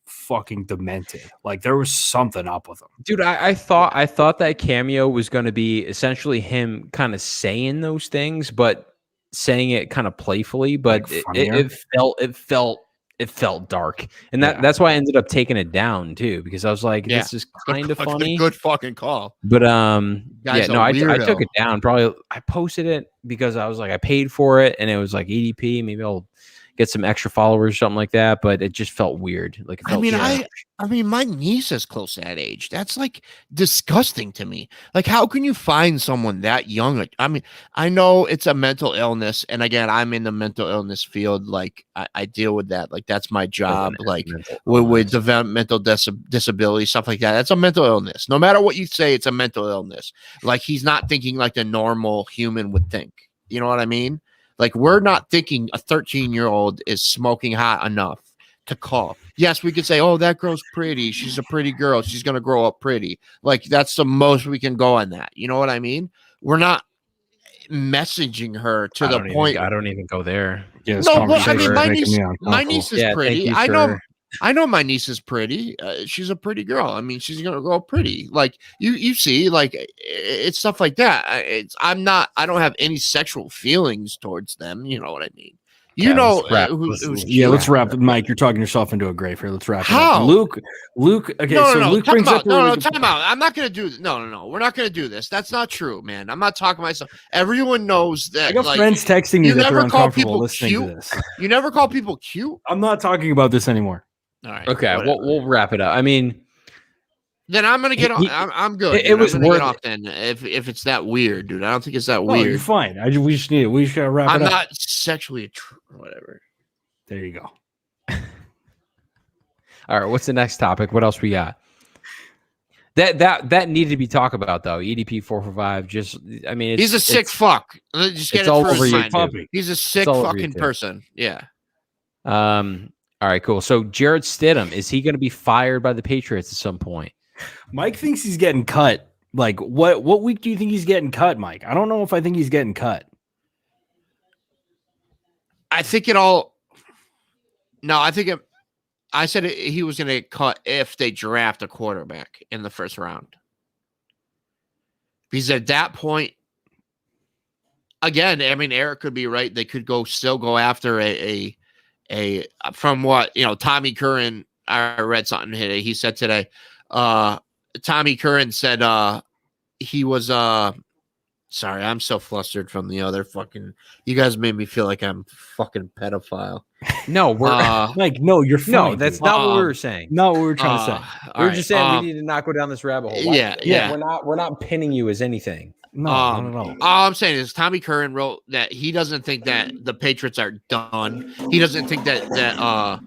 fucking demented. Like there was something up with him. Dude, I thought that cameo was going to be essentially him kind of saying those things, but saying it kind of playfully, but like it felt dark. And that's why I ended up taking it down too, because I was like, this is kind of funny. Good fucking call. But I took it down. Probably I posted it because I was like, I paid for it and it was like EDP. Maybe I'll get some extra followers, something like that. But it just felt weird. Like, it felt I mean, my niece is close to that age. That's like disgusting to me. Like, how can you find someone that young? I mean, I know it's a mental illness, and again, I'm in the mental illness field. Like, I deal with that. Like, that's my job. Like, with developmental disability, stuff like that. That's a mental illness. No matter what you say, it's a mental illness. Like, he's not thinking like the normal human would think. You know what I mean? Like, we're not thinking a 13-year-old is smoking hot enough to call. Yes, we could say, oh, that girl's pretty. She's a pretty girl. She's going to grow up pretty. Like, that's the most we can go on that. You know what I mean? We're not messaging her to the point. I don't even go there. Yeah, no, but I mean, my niece is pretty. I know my niece is pretty. She's a pretty girl. I mean, she's gonna grow up pretty. Like you see, like it's stuff like that. I don't have any sexual feelings towards them. You know what I mean? You know, let's wrap. Mike, you're talking yourself into a grave here. Let's wrap it up. Luke. Okay, Luke brings up. Time out. I'm not gonna do this. No. We're not gonna do this. That's not true, man. I'm not talking myself. Everyone knows that. I got friends texting me that they're uncomfortable listening cute. to this. You never call people cute. I'm not talking about this anymore. All right. Okay. We'll wrap it up. I mean, then I'm gonna get off. I'm good. It was worth get off then if it's that weird, dude. I don't think it's that weird. You're fine. We just need it. We just gotta wrap it up. I'm not sexually or whatever. There you go. All right. What's the next topic? What else we got? That needed to be talked about though. EDP 445. Just I mean, he's a sick fuck. Just get it all through over his you. mind. He's a sick fucking person. Yeah. All right, cool. So Jared Stidham, is he going to be fired by the Patriots at some point? Mike thinks he's getting cut. Like, what week do you think he's getting cut, Mike? I don't know if I think he's getting cut. I think it all. No, I think it. I said he was going to get cut if they draft a quarterback in the first round. Because at that point, again, I mean, Eric could be right. They could still go after a from what Tommy Curran. I read something here. He said today. Tommy Curran said he was sorry, I'm so flustered from the other fucking. You guys made me feel like I'm fucking pedophile. No, we're like you're fine, no. That's not what we were saying. Not what we were trying to say. We were just saying we need to not go down this rabbit hole. Yeah. We're not pinning you as anything. No. All I'm saying is Tommy Curran wrote that he doesn't think that the Patriots are done. He doesn't think that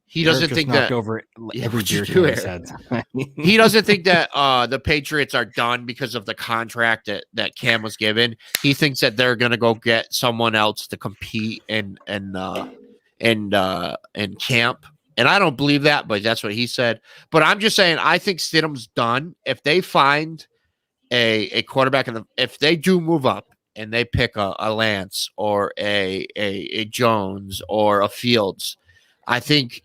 he doesn't think that over every beer he doesn't think that the Patriots are done because of the contract that Cam was given. He thinks that they're gonna go get someone else to compete and camp. And I don't believe that, but that's what he said. But I'm just saying, I think Stidham's done. If they find a quarterback, if they do move up and they pick a Lance or a Jones or a Fields, I think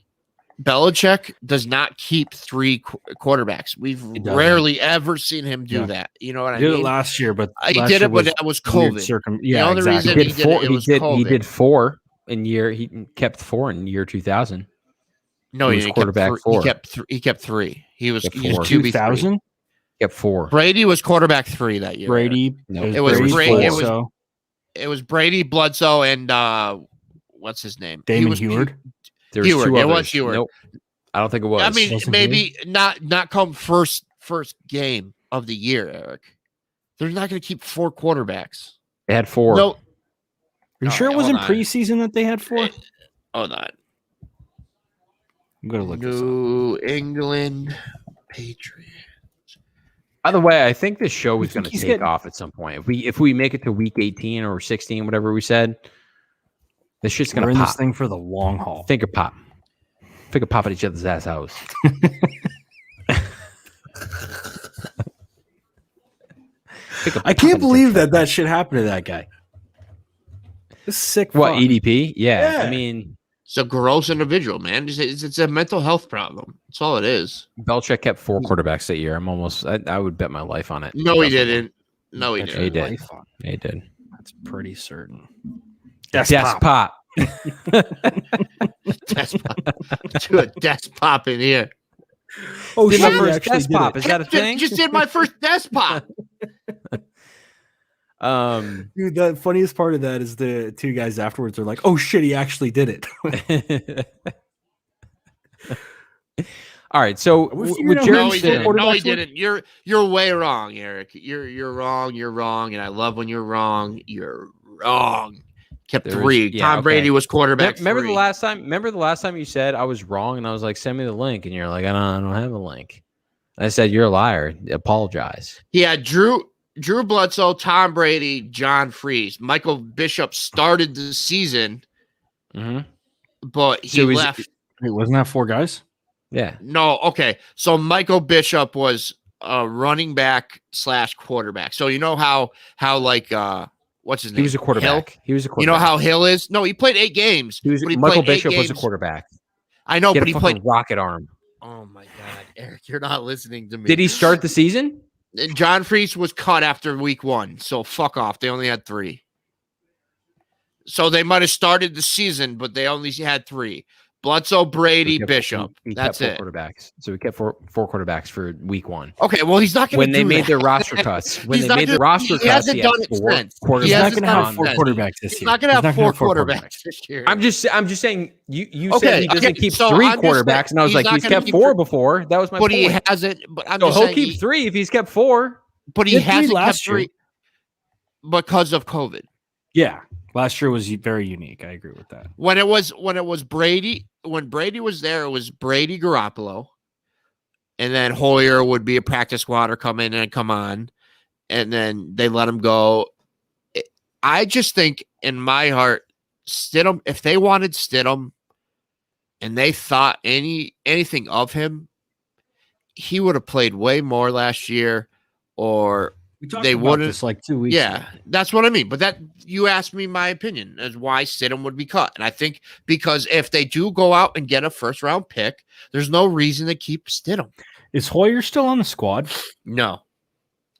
Belichick does not keep three quarterbacks. We've rarely ever seen him do that. You know what I mean? He did it last year, but he did it, but that was COVID. Exactly. He did 4 in year. He kept 4 in year 2000. No, he was quarterback 4. He kept 3. He was 2000. Kept 4. Brady was quarterback 3 that year. Brady. It was Brady. It was Brady, Bledsoe, and what's his name? Damon Heward. There was Heward. two It others. was Heward. Nope. I don't think it was. I mean, Wasn't maybe not come first game of the year, Eric. They're not going to keep 4 quarterbacks. They had 4. No. Are you sure it wasn't preseason that they had 4? Hold on. I'm going to look this up. New England Patriots. By the way, I think this show is You going think to he's take getting- off at some point. If we make it to week 18 or 16, whatever we said, this shit's going We're to in pop. this thing for the long haul. Finger pop at each other's ass house. I can't believe that shit happened to that guy. This is sick. What, fuck. EDP? Yeah. Yeah. I mean, It's a gross individual, man. It's a mental health problem. That's all it is. Belichick kept 4 quarterbacks that year. I would bet my life on it. No, he didn't. No, he Bet didn't. your did. life on it. Yeah, he did. That's pretty certain. Desk pop. Desk pop. Do a desk pop in here. Oh, Did shit, my he first actually desk did pop. it. Is that a thing? Just did my first desk pop. Dude, the funniest part of that is the 2 guys afterwards are like, "Oh shit, he actually did it." All right, so We with figured out Jared No, he Stidham. didn't. Stidham, No, he quarterbacks didn't. You're way wrong, Eric. You're wrong. You're wrong. And I love when you're wrong. You're wrong. Kept There 3. was- yeah, Tom okay. Brady was quarterback. remember 3. the last time? Remember the last time you said I was wrong, and I was like, "Send me the link," and you're like, "I don't have a link." I said, "You're a liar. Apologize." He had Drew Bledsoe, Tom Brady, John Freese. Michael Bishop started the season, Mm-hmm. but he So he's- left. Wait, wasn't that 4 guys? Yeah, No, okay. So Michael Bishop was a running back / quarterback. So you know how like what's his name? he was a quarterback. Hill? He was a quarterback. You know how Hill is? No, he played 8 games. he was? but he Michael played 8 Bishop was a games. quarterback. I know, He had but a he fucking played. rocket arm. Oh my God, Eric, you're not listening to me. Did he start the season? And John Freese was cut after week 1, so fuck off. They only had 3. So they might have started the season, but they only had 3. Bledsoe, Brady, He kept- Bishop. he That's kept 4 it. quarterbacks. So we kept four quarterbacks for week 1. Okay, well, he's not going to When they do made that. their roster cuts, when He's they not made the gonna- roster he cuts, hasn't he had done it 4 since. quarterbacks. He's He not hasn't going to done have it 4 since. quarterbacks this He's year. not going to have gonna 4 quarterbacks this year. I'm just saying you Okay, said he doesn't okay, keep so 3 I'm just saying quarterbacks, and I was he's like, not he's gonna kept keep 4 three- before. That was my but point. he hasn't. But I'm So just he'll saying keep 3 if he's kept 4. But he He had 3 hasn't kept last year. 3 because of COVID. Yeah, last year was very unique. I agree with that. When it was Brady, when Brady was there, it was Brady, Garoppolo, and then Hoyer would be a practice squad or come in and come on, and then they let him go. I just think in my heart, Stidham, if they wanted Stidham and they thought anything of him, he would have played way more last year, or We talked They about wouldn't- this like 2 weeks yeah, ago. that's what I mean. But that you asked me my opinion as why Stidham would be cut. And I think because if they do go out and get a 1st-round pick, there's no reason to keep Stidham. Is Hoyer still on the squad? No.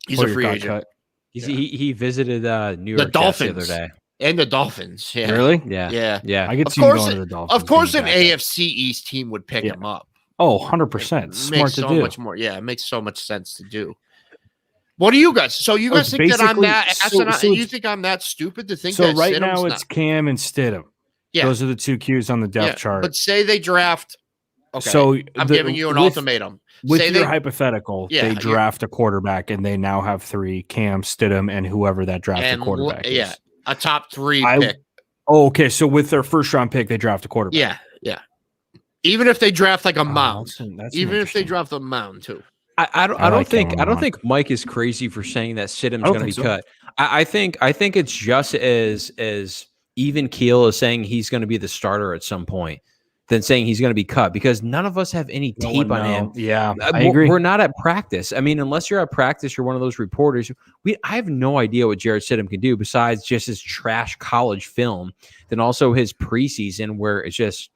He's Hoyer a free got agent. cut. He visited New York Jets Dolphins. the other day. And the Dolphins. Yeah. Really? Yeah, Yeah. yeah. I could Of see him course going to the Dolphins. Of course, being an back up. AFC East team would pick Yeah. him up. Oh, 100%. It Smart makes to so do. much more. Yeah, it makes so much sense to do. What do you guys? So you Oh, guys it's think that I'm basically- that so- asinine, so and you it's- think I'm that stupid to think So that right Stidham's now not- it's Cam and Stidham. Yeah. Those are the 2 Qs on the depth yeah, chart. But say they draft. Okay. So I'm the- giving you an with- ultimatum. With Say your they- hypothetical, Yeah, they you're- draft a quarterback and they now have 3: Cam, Stidham, and whoever that drafted And quarterback is. yeah, a top 3 I- pick. Oh, okay. So with their 1st-round pick, they draft a quarterback. Yeah, yeah. Even if they draft like a Oh, mound, that's even if they interesting. draft a mound too. I don't I like think him I a don't lot. think Mike is crazy for saying that Stidham's I don't going to be think so. cut. I think it's just as even keel as saying he's going to be the starter at some point than saying he's going to be cut, because none of us have any No tape one on him. know. Yeah, I We're- agree. We're not at practice. I mean, unless you're at practice, you're one of those reporters. I have no idea what Jared Stidham can do besides just his trash college film, then also his preseason where it's just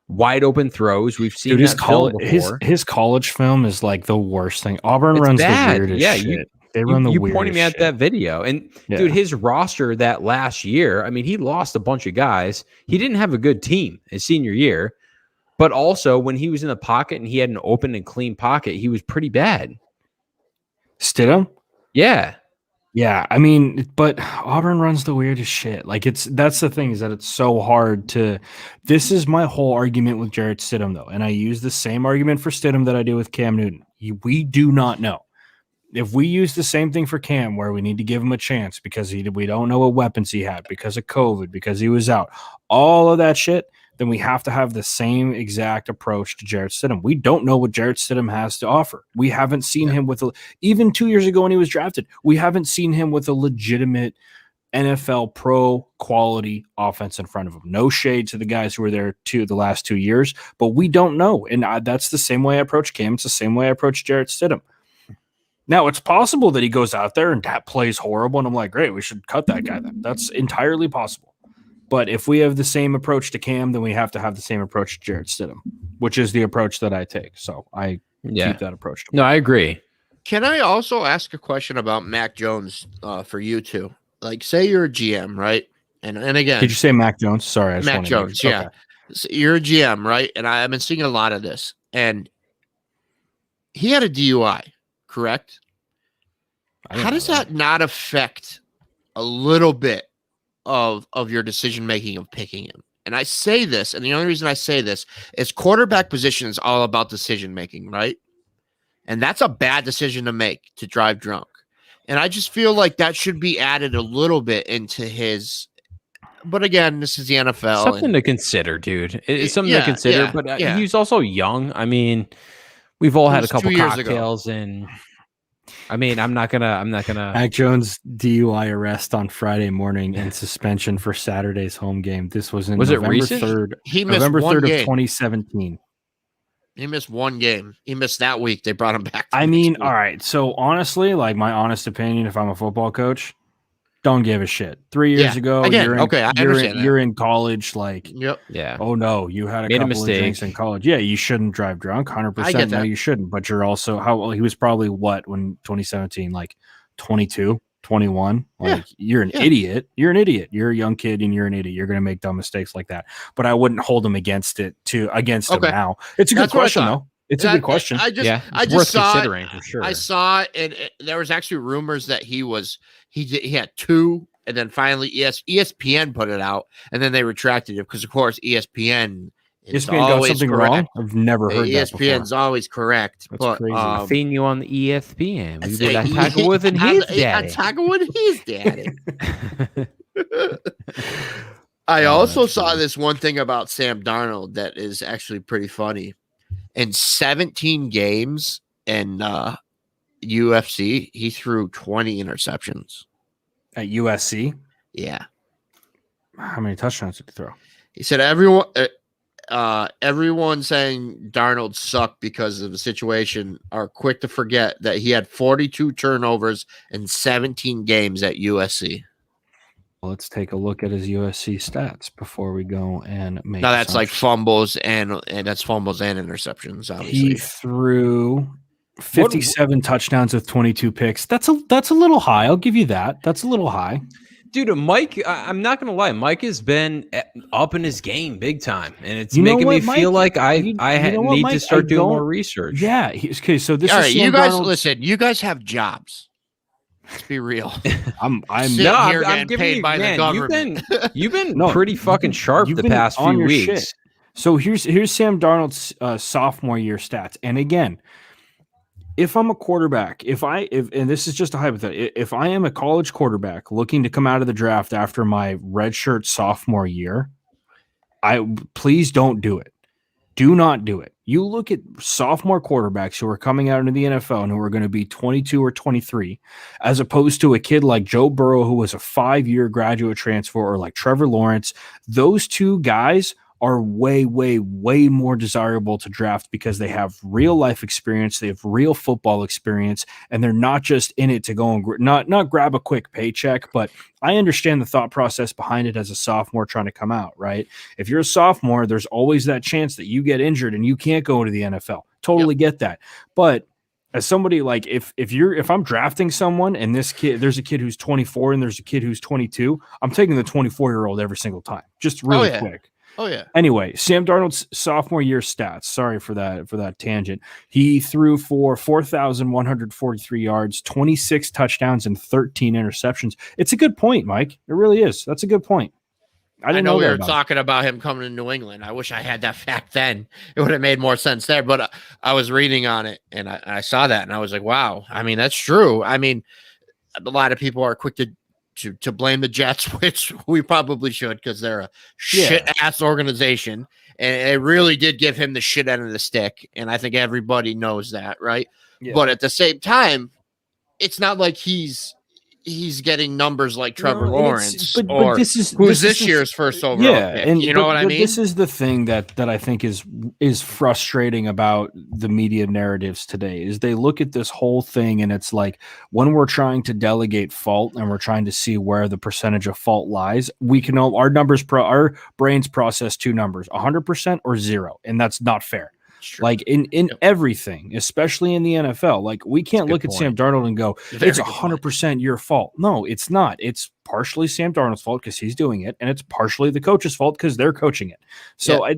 wide open throws. We've seen Dude, his that film college before. his college film is like the worst thing. Auburn It's runs bad. the weirdest Yeah, shit. They run the you weirdest pointed me at shit. that video, and Yeah. dude, his roster that last year, I mean, he lost a bunch of guys. He didn't have a good team his senior year, but also when he was in the pocket and he had an open and clean pocket, he was pretty bad. Stidham? Yeah, Yeah, I mean, but Auburn runs the weirdest shit. Like that's the thing is that it's so hard to. This is my whole argument with Jarrett Stidham, though, and I use the same argument for Stidham that I do with Cam Newton. We do not know if we use the same thing for Cam, where we need to give him a chance because we don't know what weapons he had because of COVID, because he was out, all of that shit. Then we have to have the same exact approach to Jarrett Stidham. We don't know what Jarrett Stidham has to offer. We haven't seen him with even 2 years ago when he was drafted. We haven't seen him with a legitimate NFL pro quality offense in front of him. No shade to the guys who were there the last 2 years, but we don't know. And that's the same way I approach Cam. It's the same way I approach Jarrett Stidham. Now, it's possible that he goes out there and that plays horrible, and I'm like, great, we should cut that guy then. That's entirely possible. But if we have the same approach to Cam, then we have to have the same approach to Jarrett Stidham, which is the approach that I take. So I keep that approach. No, I agree. Can I also ask a question about Mac Jones for you two? Like, say you're a GM, right? And again, did you say Mac Jones? Sorry, Mac Jones. Yeah, okay. So you're a GM, right? And I've been seeing a lot of this, and he had a DUI, correct? How does that not affect a little bit of your decision making of picking him? And I say this, and the only reason I say this is quarterback position is all about decision making, right? And that's a bad decision to make, to drive drunk. And I just feel like that should be added a little bit into his. But again, this is the NFL. Something to consider, dude. It's something to consider. But he's also young. I mean, we've all had a couple cocktails, and I mean, I'm not gonna. Mac Jones DUI arrest on Friday morning and suspension for Saturday's home game. This was November 3rd. He missed November 3rd game. of 2017. He missed one game. He missed that week. They brought him back. I mean, all right. So honestly, like my honest opinion, if I'm a football coach, don't give a shit. 3 years ago, you're in college. Like, yeah. Oh no, you had a couple of drinks in college. Yeah, you shouldn't drive drunk. 100%. No, you shouldn't. But you're also he was probably when 2017, like 22, 21. Like you're an idiot. You're an idiot. You're a young kid and you're an idiot. You're gonna make dumb mistakes like that. But I wouldn't hold him against him now. It's a good question though. It's a good question. I just worth saw considering it. for sure. I saw it, and there was actually rumors that he had two, and then finally ESPN put it out, and then they retracted it because, of course, ESPN got something correct. wrong. I've never heard that before. ESPN's always correct. That's crazy. I've seen you on the ESPN. We did Tiger Woods and his daddy. Tiger Woods and his daddy. I also saw this one thing about Sam Darnold that is actually pretty funny. In 17 games in UFC, he threw 20 interceptions. At USC? Yeah. How many touchdowns did he throw? He said everyone saying Darnold sucked because of the situation are quick to forget that he had 42 turnovers in 17 games at USC. Let's take a look at his USC stats before we go and make. Now that's like fumbles and that's fumbles and interceptions. Obviously, he threw 57 touchdowns with 22 picks. That's a little high. I'll give you that. That's a little high, dude. Mike, I'm not gonna lie. Mike has been up in his game big time, and it's making me feel like I need to start doing more research. Yeah. Okay. So this. All right, you guys listen. You guys have jobs. Let's be real. I'm getting paid by the government. You've been pretty fucking sharp the past few weeks. Shit. So here's Sam Darnold's sophomore year stats. And again, if I'm a quarterback, and this is just a hypothetical, if I am a college quarterback looking to come out of the draft after my redshirt sophomore year, please don't do it. Do not do it. You look at sophomore quarterbacks who are coming out into the NFL and who are going to be 22 or 23, as opposed to a kid like Joe Burrow, who was a 5-year graduate transfer, or like Trevor Lawrence. Those two guys are way, way, way more desirable to draft because they have real life experience, they have real football experience, and they're not just in it to go and not grab a quick paycheck. But I understand the thought process behind it as a sophomore trying to come out, right? If you're a sophomore, there's always that chance that you get injured and you can't go to the NFL. Totally get that. But as somebody like if I'm drafting someone and there's a kid who's 24 and there's a kid who's 22, I'm taking the 24-year-old every single time. Just really quick. Oh yeah. Anyway, Sam Darnold's sophomore year stats. Sorry for that tangent. He threw for 4,143 yards, 26 touchdowns, and 13 interceptions. It's a good point, Mike. It really is. That's a good point. I didn't know we that were about talking about him coming to New England. I wish I had that fact then. It would have made more sense there. But I was reading on it, and I saw that, and I was like, wow. I mean, that's true. I mean, a lot of people are quick to blame the Jets, which we probably should because they're a shit-ass organization. And it really did give him the shit end of the stick. And I think everybody knows that, right? Yeah. But at the same time, it's not like he's getting numbers like Trevor Lawrence or this year's first overall pick. And, you know what I mean? This is the thing that I think is frustrating about the media narratives today is they look at this whole thing and it's like when we're trying to delegate fault and we're trying to see where the percentage of fault lies, we can our brains process two numbers, 100% or 0, and that's not fair. Sure. Like in everything, especially in the NFL, like we can't look at Sam Darnold and go, it's 100% your fault. No, it's not. It's partially Sam Darnold's fault because he's doing it, and it's partially the coach's fault because they're coaching it. So I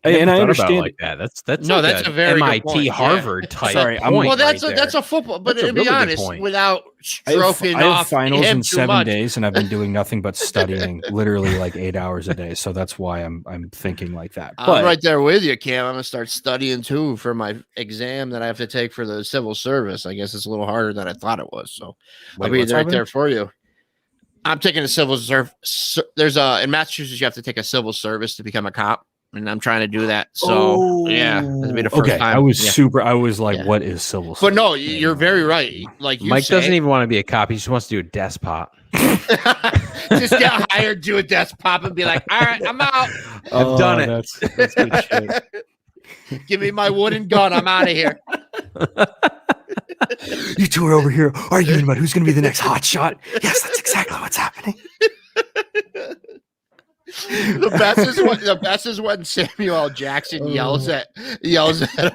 understand like that. That's a very MIT Harvard type. Sorry, that's a football. But to be honest, without stroking I have off finals in 7 much. days, and I've been doing nothing but studying, literally like 8 hours a day. So that's why I'm thinking like that. But I'm right there with you, Cam. I'm gonna start studying too for my exam that I have to take for the civil service. I guess it's a little harder than I thought it was. So I'll be right there for you. I'm taking a civil service. There's in Massachusetts, you have to take a civil service to become a cop, and I'm trying to do that. So yeah, that'll be the first time. I was like, what is civil service? But no, you're very right. Like Mike doesn't even want to be a cop. He just wants to do a despot. Just get hired, do a despot, and be like, all right, I'm out. I've done it. That's good shit. Give me my wooden gun. I'm out of here. You two are over here arguing about who's going to be the next hot shot. Yes, that's exactly what's happening. The best is when Samuel L. Jackson yells at him.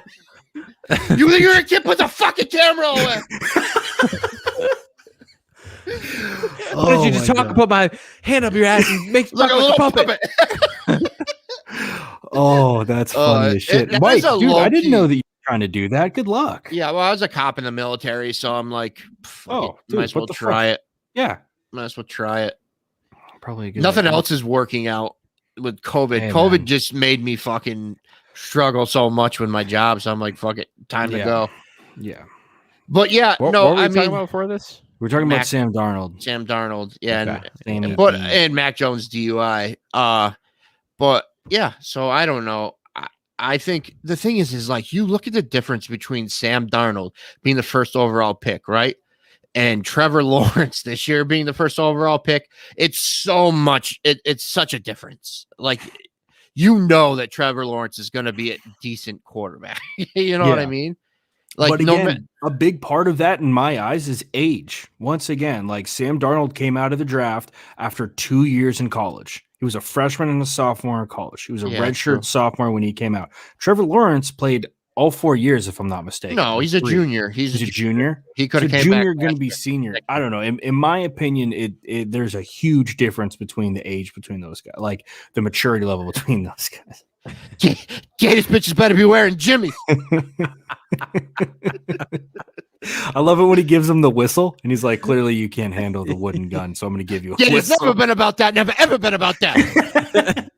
You think you're a kid? Put the fucking camera away. What did you just talk? Put my hand up your ass and make like a little puppet. Oh, that's funny as shit. Mike, dude, I didn't know that you were trying to do that. Good luck. Yeah, well, I was a cop in the military, so I'm like, might as well try it. Yeah. Might as well try it. Probably a good Nothing else is working out with COVID. Hey, COVID man. just made me fucking struggle so much with my job. So I'm like, fuck it, time to go. Yeah. But yeah, what were we talking about before this? We're talking about Sam Darnold. Sam Darnold, yeah, okay. and Mac Jones DUI. But yeah, so I don't know. I think the thing is like you look at the difference between Sam Darnold being the first overall pick, right? And Trevor Lawrence this year being the first overall pick. It's so much. It's such a difference. Like, you know that Trevor Lawrence is going to be a decent quarterback. You know what I mean? Like, but again, a big part of that in my eyes is age. Once again, like Sam Darnold came out of the draft after 2 years in college. He was a freshman and a sophomore in college. He was a redshirt sophomore when he came out. Trevor Lawrence played all 4 years, if I'm not mistaken. No, he's a junior. He's a junior. He could have came junior back going to be senior. I don't know. In my opinion, there's a huge difference between the age between those guys, like the maturity level between those guys. Gators bitches better be wearing Jimmy. I love it when he gives him the whistle, and he's like, "Clearly, you can't handle the wooden gun, so I'm going to give you a whistle." It's never been about that. Never ever been about that.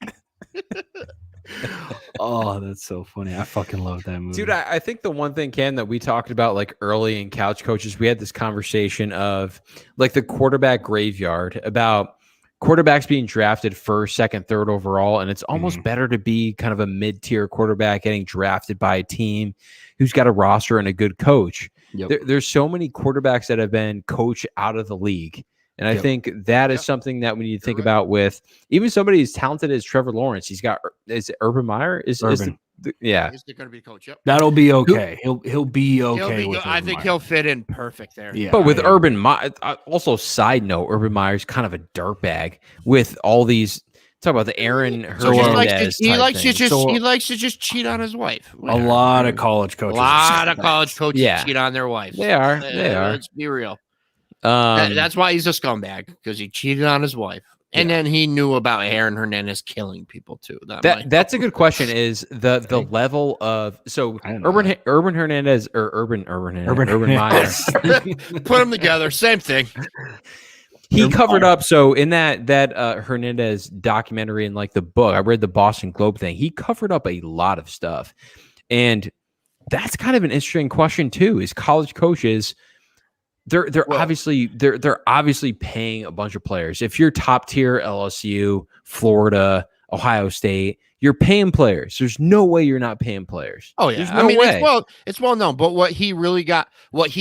Oh, that's so funny. I fucking love that movie. Dude, I think the one thing, Ken, that we talked about like early in Couch Coaches, we had this conversation of like the quarterback graveyard about quarterbacks being drafted first, second, third overall. And it's almost better to be kind of a mid-tier quarterback getting drafted by a team who's got a roster and a good coach. Yep. There's so many quarterbacks that have been coached out of the league. And I think that is something that we need to think about with even somebody as talented as Trevor Lawrence. He's got, is it Urban Meyer? Urban. Yeah. He's going to be coach. Yep. That'll be okay. He'll be okay. I think he'll fit in perfect there. Yeah. But with Urban Meyer, also side note, Urban Meyer's kind of a dirtbag with all these. Talk about the Aaron Hernandez. He likes to just cheat on his wife. A lot of college coaches. Cheat on their wives. They are. Let's be real. That's why he's a scumbag, because he cheated on his wife. And then he knew about Aaron Hernandez killing people too. That's a good question. Is the level of Urban Hernandez or Urban Meyer put them together, same thing. He covered up. So in that Hernandez documentary and like the book, I read the Boston Globe thing. He covered up a lot of stuff, and that's kind of an interesting question too. Is college coaches? They're obviously paying a bunch of players. If you're top tier LSU, Florida, Ohio State, you're paying players. There's no way you're not paying players. Oh yeah, no way. It's well known. But what he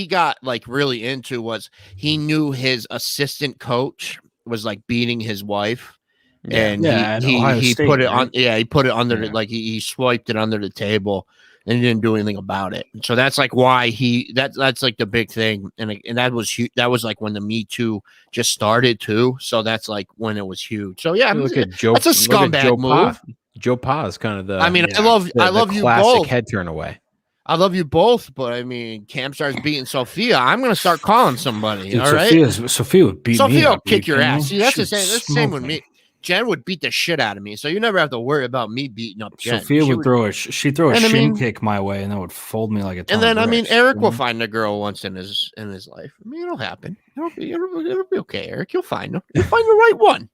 got like really into was he knew his assistant coach was like beating his wife, and he put it on. Yeah, he put it under like he swiped it under the table. And he didn't do anything about it. So that's like why that's like the big thing. And that was huge. That was like when the Me Too just started too. So that's like when it was huge. So yeah, look at Joe. That's a scumbag move. Joe Pa is kind of the. I mean, I love you both. Head turn away. I love you both, but I mean, Cam starts beating Sophia. I'm gonna start calling somebody. Dude, all right, Sophia would beat me. Sophia will kick your ass. See, that's the same. That's the same with me. Jen would beat the shit out of me, so you never have to worry about me beating up Jen. Sophia would throw a shin kick my way, and that would fold me like a ton. And then of bricks. I mean, Eric will find a girl once in his life. I mean, it'll happen. It'll be okay, Eric. You'll find her. You'll find the right one.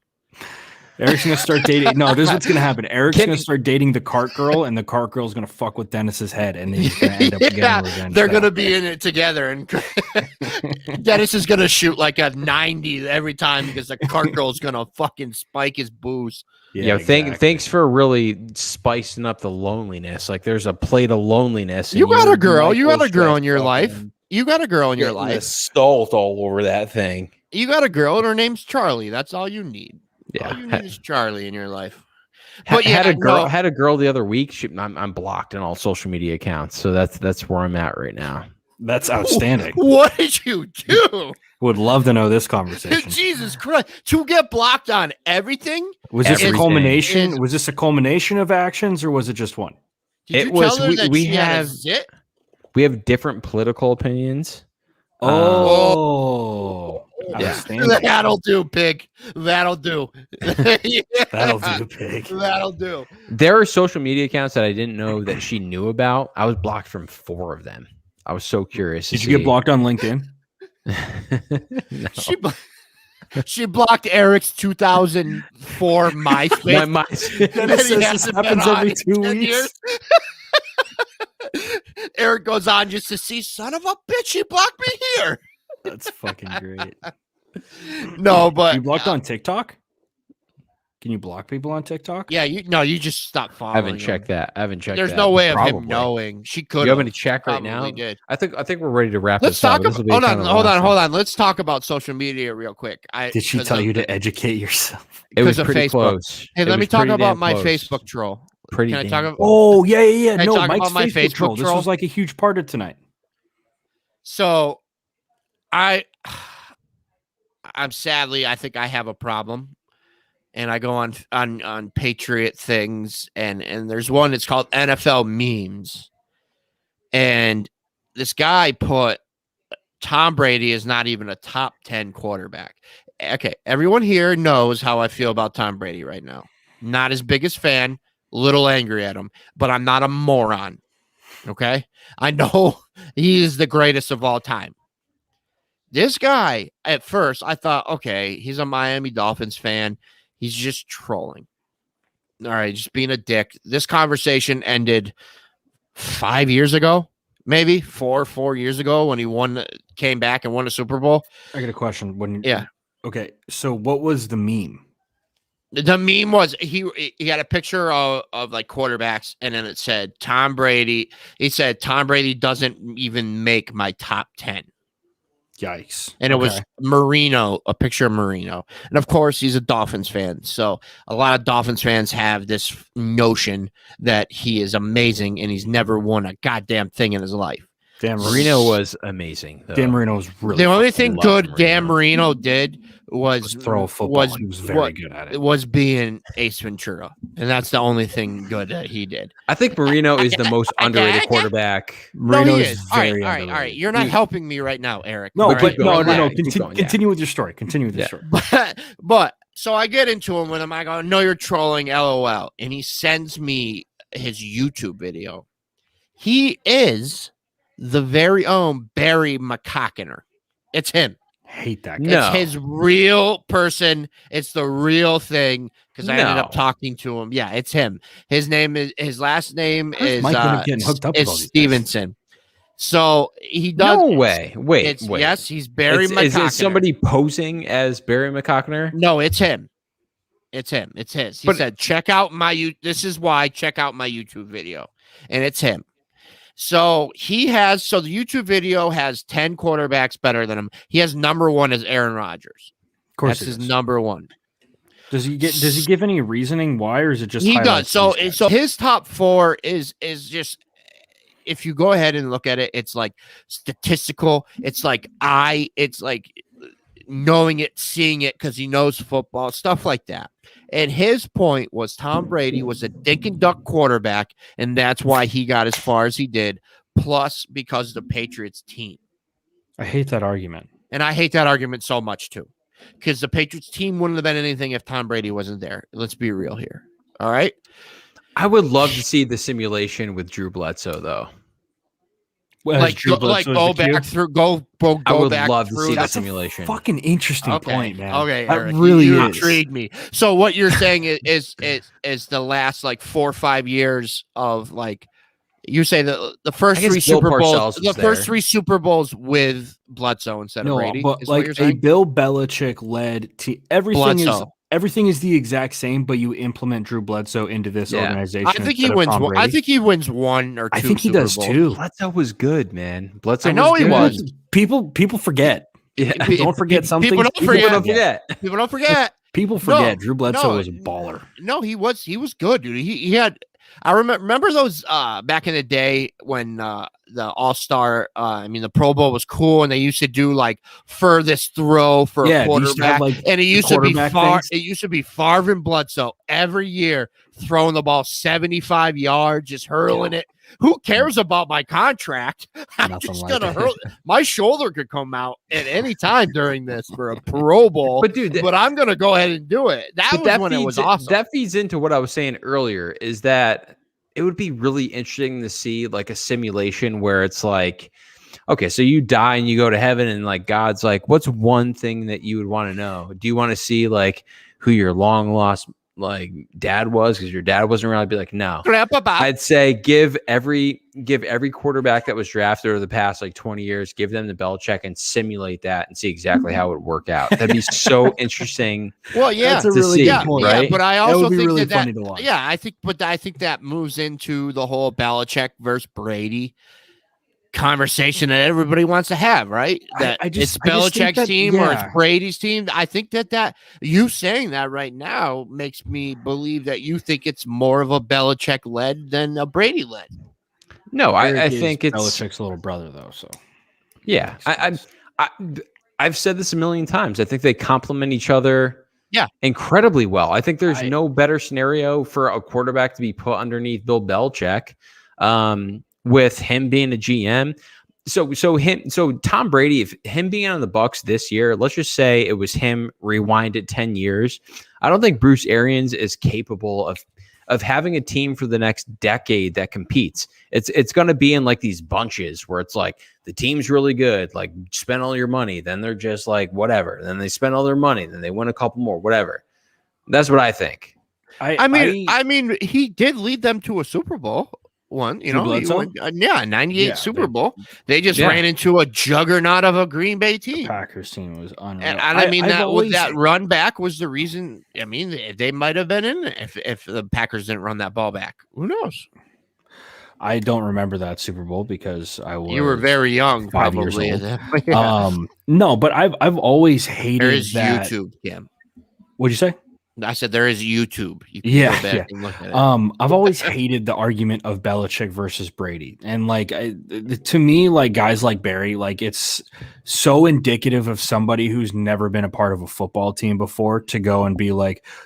Eric's gonna start dating. No, this is what's gonna happen. Eric's gonna start dating the cart girl, and the cart girl's gonna fuck with Dennis's head, and then he's gonna end up getting revenge. They're gonna be in it together, and Dennis is gonna shoot like a 90 every time because the cart girl's gonna fucking spike his booze. Yeah, exactly. Thanks for really spicing up the loneliness. Like there's a plate of loneliness. You got a girl. You got a girl in your life. You got a girl in your life. Salt all over that thing. You got a girl, and her name's Charlie. That's all you need. Yeah, all you need is Charlie in your life. But had a girl the other week. I'm blocked on all social media accounts, so that's where I'm at right now. That's outstanding. What did you do? Would love to know this conversation. Jesus Christ! To get blocked on everything? Was this a culmination? Was this a culmination of actions, or was it just one? Did you tell her that she had a zit? We have different political opinions. That'll do, pig. That'll do. That'll do, pig. That'll do. There are social media accounts that I didn't know that she knew about. I was blocked from 4 of them. I was so curious. Did you get blocked on LinkedIn? No. She blocked Eric's 2004 MySpace. This happens every 2 weeks. Eric goes on just to see, son of a bitch, he blocked me here. That's fucking great. No, but you blocked on TikTok? Can you block people on TikTok? Yeah, you just stop following. I haven't checked that. There's no way of him knowing. She could. You have any check right now? Did. I think we're ready to wrap Let's this up. Hold on. Let's talk about social media real quick. Did she tell you to educate yourself? It was pretty close. Hey, let me talk about my Facebook troll. Can I talk about? Oh yeah. No, Mike's my Facebook troll. This was like a huge part of tonight. So, I'm sadly, I think I have a problem. And I go on Patriot things, and there's one that's called NFL memes. And this guy put Tom Brady is not even a top 10 quarterback. Okay, everyone here knows how I feel about Tom Brady right now. Not his biggest fan, little angry at him, but I'm not a moron. Okay? I know he is the greatest of all time. This guy, at first, I thought, okay, he's a Miami Dolphins fan. He's just trolling. All right, just being a dick. This conversation ended 5 years ago, maybe 4 years ago when he came back and won a Super Bowl. I got a question. Yeah. Okay, so what was the meme? The meme was he had a picture of like quarterbacks, and then it said Tom Brady. He said Tom Brady doesn't even make my top 10. Yikes. And it was Marino, a picture of Marino. And of course, he's a Dolphins fan. So a lot of Dolphins fans have this notion that he is amazing and he's never won a goddamn thing in his life. Dan Marino was amazing. Though. Dan Marino was really the only thing good Dan Marino did was throw a football. He was very good at it. It was being Ace Ventura, and that's the only thing good that he did. I think Marino is the most underrated quarterback. Marino is very underrated. All right. You're not helping me right now, Eric. No, right? no. Continue with your story. Continue with your story. But So I get into him with him. I go, no, you're trolling, LOL. And he sends me his YouTube video. He is the very own Barry McCockiner. It's him. Hate that guy. It's his real person. It's the real thing because I ended up talking to him. Yeah, it's him. His last name is Stevenson. So he does. No way. Wait. Yes, he's Barry McCockiner. Is it somebody posing as Barry McCockiner? No, it's him. It's him. It's his. He said, check out my this is why, check out my YouTube video. And it's him. So the YouTube video has 10 quarterbacks better than him. He has number 1 as Aaron Rodgers. Of course, that's his number 1. Does he give any reasoning why, or is it just he does? So his top 4 is just, if you go ahead and look at it, it's like statistical. It's like knowing it, seeing it, because he knows football, stuff like that. And his point was Tom Brady was a dink and duck quarterback, and that's why he got as far as he did, plus because of the Patriots team. I hate that argument. And I hate that argument so much too, because the Patriots team wouldn't have been anything if Tom Brady wasn't there. Let's be real here. All right. I would love to see the simulation with Drew Bledsoe, though. Well, go back through. I would love to see the simulation. Fucking interesting point, man. Okay, that Eric, really you intrigued me. So what you're saying is the last 4 or 5 years of you say the first 3 Super Bowls, first 3 Super Bowls with Bledsoe instead of Brady. But a Bill Belichick led team, everything is the exact same, but you implement Drew Bledsoe into this organization. I think he wins. I think he wins 1 or 2. I think he does too. Bledsoe was good, man. I know he was. People forget. Yeah. Don't forget something. People don't forget. People forget. Drew Bledsoe was a baller. No, he was good, dude. He had. I remember those back in the day when the All-Star, the Pro Bowl was cool, and they used to do furthest throw for a quarterback, and it used to be Favre and Bledsoe every year throwing the ball 75 yards, just hurling it. Who cares about my contract? I'm just gonna hurl. My shoulder could come out at any time during this for a Pro Bowl, but I'm gonna go ahead and do it. It was awesome. That feeds into what I was saying earlier. Is that it would be really interesting to see a simulation where it's okay, so you die and you go to heaven, and God's what's one thing that you would want to know? Do you want to see who your long lost dad was, because your dad wasn't around? I'd be no. I'd say give every quarterback that was drafted over the past 20 years, give them the Belichick and simulate that and see exactly how it would work out. That'd be so interesting. Well, yeah, that's a really good point, right? Yeah, but I also think really funny to watch. Yeah, I think that moves into the whole Belichick versus Brady conversation that everybody wants to have, right? That it's Belichick's team or it's Brady's team. I think that you saying that right now makes me believe that you think it's more of a Belichick led than a Brady led. No, I think it's Belichick's little brother, though. So yeah, I've said this a million times. I think they complement each other. Yeah, incredibly well. I think there's no better scenario for a quarterback to be put underneath Bill Belichick. With him being a GM. So Tom Brady, if him being on the Bucs this year, let's just say it was him rewind it 10 years. I don't think Bruce Arians is capable of having a team for the next decade that competes. It's going to be in these bunches where it's the team's really good, spend all your money, then they're just whatever. Then they spend all their money, then they win a couple more, whatever. That's what I think. I mean, he did lead them to a Super Bowl. One, he won, 98 Super Bowl. They just ran into a juggernaut of a Green Bay team. The Packers team was unreal. And that run back was the reason. They might have been in if the Packers didn't run that ball back. Who knows? I don't remember that Super Bowl because you were very young, 5 probably. Years old. No, but I've always hated there is that. YouTube, Cam. What'd you say? I said there is YouTube. You can go back and look at it. I've always hated the argument of Belichick versus Brady, and to me, guys like Barry, it's so indicative of somebody who's never been a part of a football team before to go and be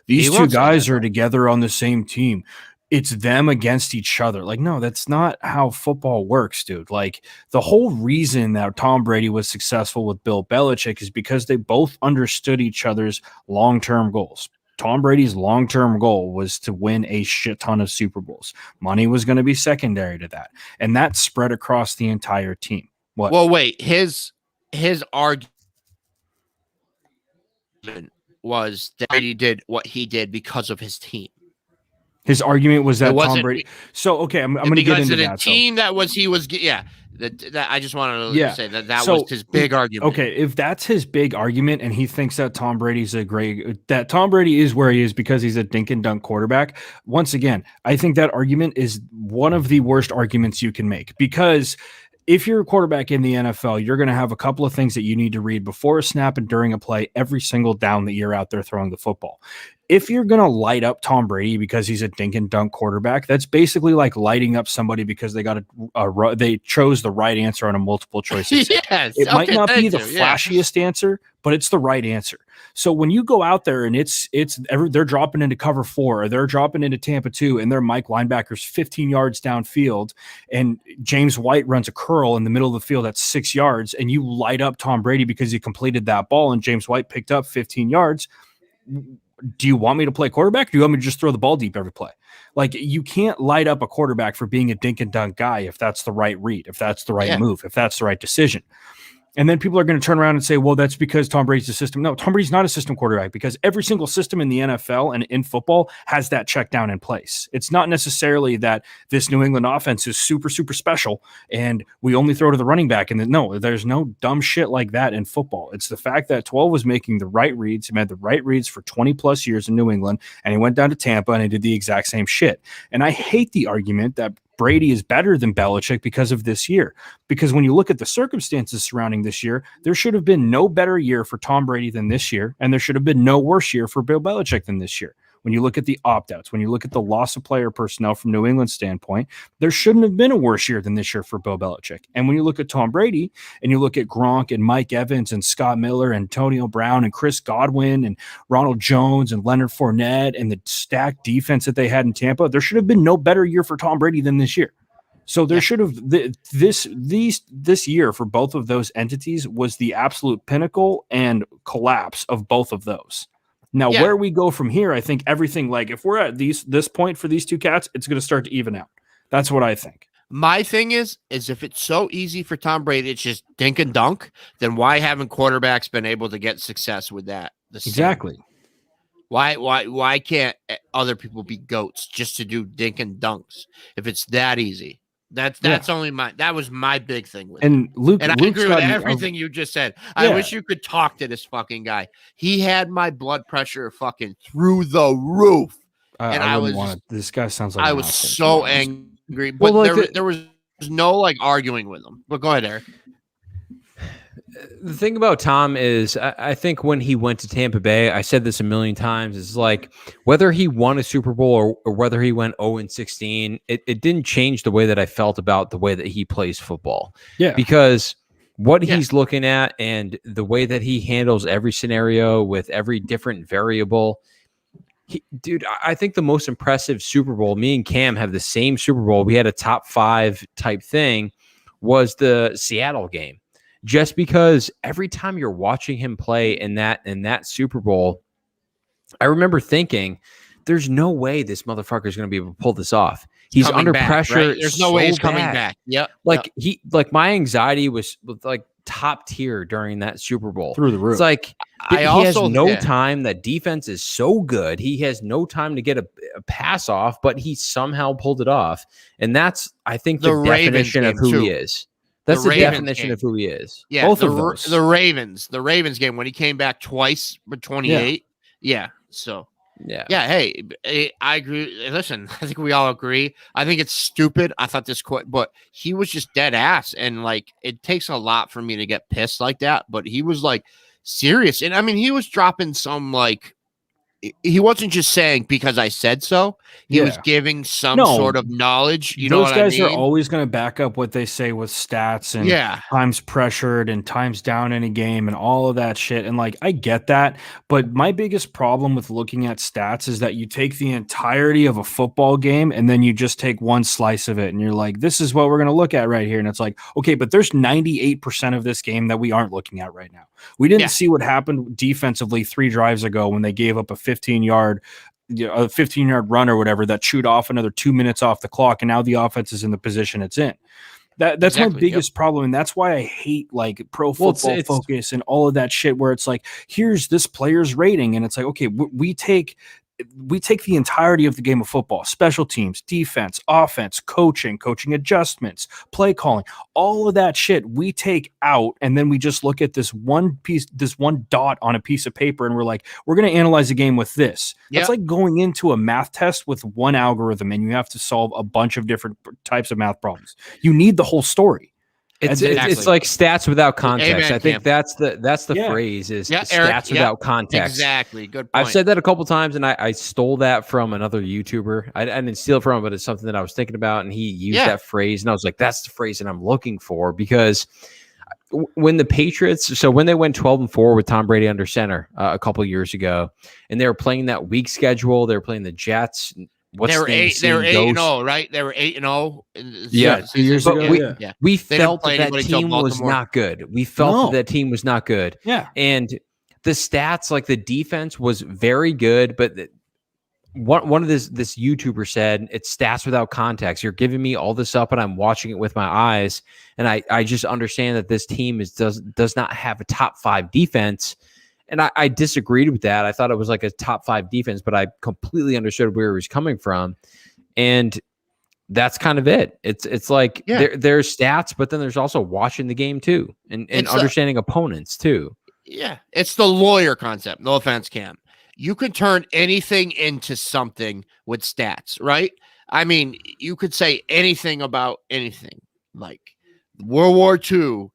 these two guys are together on the same team. it's them against each other. Like, no, that's not how football works, dude. Like, the whole reason that Tom Brady was successful with Bill Belichick is because they both understood each other's long-term goals. Tom Brady's long-term goal was to win a shit ton of Super Bowls. Money was going to be secondary to that. And that spread across the entire team. What? Well, wait, his argument was that Brady did what he did because of his team. His argument was that Tom Brady. So, okay, I'm going to get into that. The team that was that I just wanted to say that was his big argument. Okay, if that's his big argument, and he thinks that Tom Brady is where he is because he's a dink and dunk quarterback. Once again, I think that argument is one of the worst arguments you can make, because if you're a quarterback in the NFL, you're going to have a couple of things that you need to read before a snap and during a play every single down that you're out there throwing the football. If you're going to light up Tom Brady because he's a dink and dunk quarterback, that's basically like lighting up somebody because they they chose the right answer on a multiple choice exam. Yes, it might not be the flashiest answer, but it's the right answer. So when you go out there and they're dropping into cover 4, or they're dropping into Tampa 2, and their Mike linebackers 15 yards downfield, and James White runs a curl in the middle of the field at 6 yards, and you light up Tom Brady because he completed that ball and James White picked up 15 yards, do you want me to play quarterback? Or do you want me to just throw the ball deep every play? Like, you can't light up a quarterback for being a dink and dunk guy if that's the right read, if that's the right move, if that's the right decision. And then people are going to turn around and say, well, that's because Tom Brady's a system. No, Tom Brady's not a system quarterback, because every single system in the NFL and in football has that check down in place. It's not necessarily that this New England offense is super, super special and we only throw to the running back. And no, there's no dumb shit like that in football. It's the fact that 12 was making the right reads. He made the right reads for 20 plus years in New England, and he went down to Tampa and he did the exact same shit. And I hate the argument that Brady is better than Belichick because of this year. Because when you look at the circumstances surrounding this year, there should have been no better year for Tom Brady than this year, and there should have been no worse year for Bill Belichick than this year. When you look at the opt-outs, when you look at the loss of player personnel from New England's standpoint, there shouldn't have been a worse year than this year for Bill Belichick. And when you look at Tom Brady and you look at Gronk and Mike Evans and Scott Miller and Antonio Brown and Chris Godwin and Ronald Jones and Leonard Fournette and the stacked defense that they had in Tampa, there should have been no better year for Tom Brady than this year. So there should have this year for both of those entities was the absolute pinnacle and collapse of both of those. Now, where we go from here, I think everything, like, if we're at this point for these two cats, it's going to start to even out. That's what I think. My thing is if it's so easy for Tom Brady, it's just dink and dunk, then why haven't quarterbacks been able to get success with that? Exactly. Why can't other people be goats just to do dink and dunks if it's that easy? That was my big thing with and Luke. And I Luke's agree with everything you just said. I wish you could talk to this fucking guy. He had my blood pressure fucking through the roof. And I was this guy sounds like I was so angry, but like there was no like arguing with him. But go ahead, Eric. The thing about Tom is, I think when he went to Tampa Bay, I said this a million times, it's like whether he won a Super Bowl or whether he went 0-16, it didn't change the way that I felt about the way that he plays football. Yeah. Because what he's looking at and the way that he handles every scenario with every different variable. Dude, I think the most impressive Super Bowl, me and Cam have the same Super Bowl. We had a top 5 type thing, was the Seattle game. Just because every time you're watching him play in that Super Bowl, I remember thinking, there's no way this motherfucker is going to be able to pull this off. He's under pressure. Right? There's no way he's coming back. Yep. Like my anxiety was like top tier during that Super Bowl. Through the roof. It's like he has no time. That defense is so good. He has no time to get a pass off, but he somehow pulled it off. And that's, I think, the definition of who he is. That's the definition of who he is. Yeah, both of those. The Ravens game when he came back twice for 28. Yeah. So hey, I agree. Listen, I think we all agree. I think it's stupid. I thought but he was just dead ass, and like it takes a lot for me to get pissed like that. But he was like serious, and I mean he was dropping some like he wasn't just saying because I said so. He was giving some sort of knowledge. You know what I mean? Those guys are always going to back up what they say with stats and times pressured and times down in a game and all of that shit. And like, I get that. But my biggest problem with looking at stats is that you take the entirety of a football game and then you just take one slice of it. And you're like, this is what we're going to look at right here. And it's like, okay, but there's 98% of this game that we aren't looking at right now. We didn't see what happened defensively 3 drives ago when they gave up a 15-yard run or whatever that chewed off another 2 minutes off the clock, and now the offense is in the position it's in. That's my biggest problem, and that's why I hate like Pro Football Focus and all of that shit where it's like, here's this player's rating, and it's like, okay, we take the entirety of the game of football, special teams, defense, offense, coaching adjustments, play calling, all of that shit we take out. And then we just look at this one dot on a piece of paper. And we're like, we're going to analyze the game with this. That's like going into a math test with one algorithm and you have to solve a bunch of different types of math problems. You need the whole story. It's like stats without context. Amen, I think that's the phrase is stats Eric, without context. Exactly. Good point. I've said that a couple times, and I stole that from another YouTuber. I didn't steal it from him, but it's something that I was thinking about, and he used that phrase, and I was like, that's the phrase that I'm looking for, because when the Patriots, so when they went 12-4 with Tom Brady under center a couple years ago, and they were playing that week schedule, they were playing the Jets. They were 8-0, right? They were 8-0. Yeah, 2 years ago. We felt that team was not good. We felt that team was not good. Yeah, and the stats, like the defense, was very good. But one of this YouTuber said, "It's stats without context. You're giving me all this up, and I'm watching it with my eyes, and I just understand that this team does not have a top 5 defense." And I disagreed with that. I thought it was like a top 5 defense, but I completely understood where he was coming from. And that's kind of it. It's like there's stats, but then there's also watching the game too and understanding opponents too. Yeah. It's the lawyer concept. No offense, Cam. You could turn anything into something with stats, right? I mean, you could say anything about anything. Like World War II,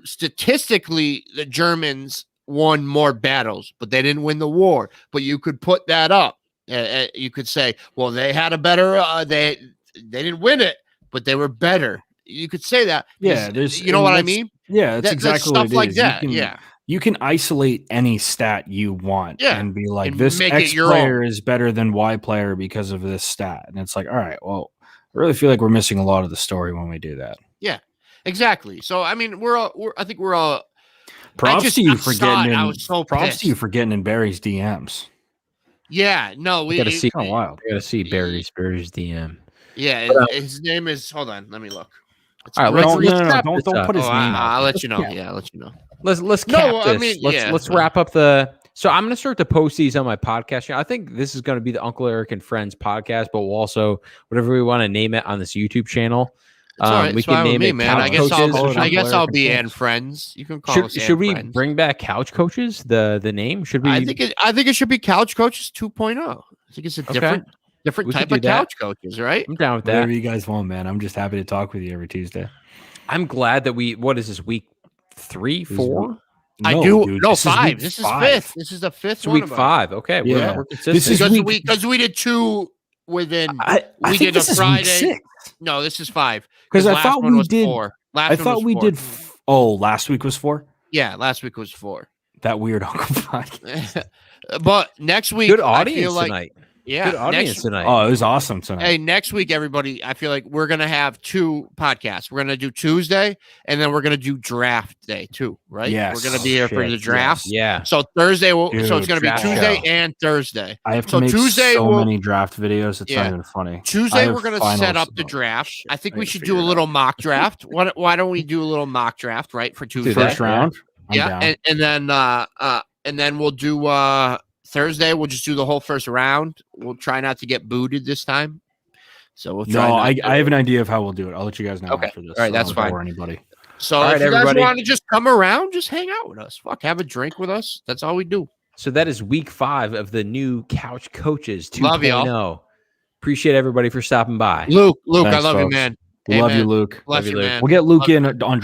statistically, the Germans won more battles, but they didn't win the war. But you could put that up. You could say, well, they had a better, they didn't win it, but they were better. You could say that. Yeah. You know what I mean? Yeah. That's exactly stuff what like it is. that. You can isolate any stat you want and be like, and this X player is better than Y player because of this stat. And it's like, all right, well, I really feel like we're missing a lot of the story when we do that. Yeah. Exactly. So I mean, I think we're all. Props to you for getting in. I was so props pissed. to you for getting in Barry's DMs. Yeah. No, we got to see. Kind of wild. We got to see Barry's DM. Yeah. His name is. Hold on. Let me look. All right. Don't put his name. I'll let you know. Yeah. I'll let you know. Let's cap this. I mean, let's wrap up the. So I'm going to start to post these on my podcast. I think this is going to be the Uncle Eric and Friends podcast, but we'll also whatever we want to name it on this YouTube channel. We can name it, man. I guess I'll be in Friends. You can call us. Should we bring back Couch Coaches? The name should we? I think it should be Couch Coaches 2.0. I think it's a different type of Couch Coaches, right? I'm down with that. Whatever you guys want, man. I'm just happy to talk with you every Tuesday. I'm glad that what is this, week 3, 4? Dude, 5. This is 5th. This is the 5th one. Week 5. Okay, yeah. we're consistent. Because we did 2 within. We did a Friday. No, this is 5. Because I thought we did 4. Last week was 4. Yeah, last week was 4. That weird Uncle podcast. But next week, good audience tonight. Yeah, good audience tonight. Oh, it was awesome tonight. Hey, next week, everybody, I feel like we're gonna have 2 podcasts. We're gonna do Tuesday, and then we're gonna do draft day too, right? Yeah, we're gonna be here for the draft. Yes. Yeah. So Thursday, so it's gonna be Tuesday and Thursday. I have to make so many draft videos. It's not even funny. Tuesday, we're gonna set up the draft. I think we should do a little mock draft. Why don't we do a little mock draft, right, for Tuesday? First round. Yeah, and then we'll do Thursday, we'll just do the whole first round. We'll try not to get booted this time. So we'll try. I have an idea of how we'll do it. I'll let you guys know after this. All right, that's fine. Or anybody. So if you guys want to just come around, just hang out with us. Have a drink with us. That's all we do. So that is week 5 of the new Couch Coaches 2.0. Love y'all. Appreciate everybody for stopping by. Luke, Thanks, I love folks. you, man. Love you, Luke. Love you, man. We'll get Luke in on draft.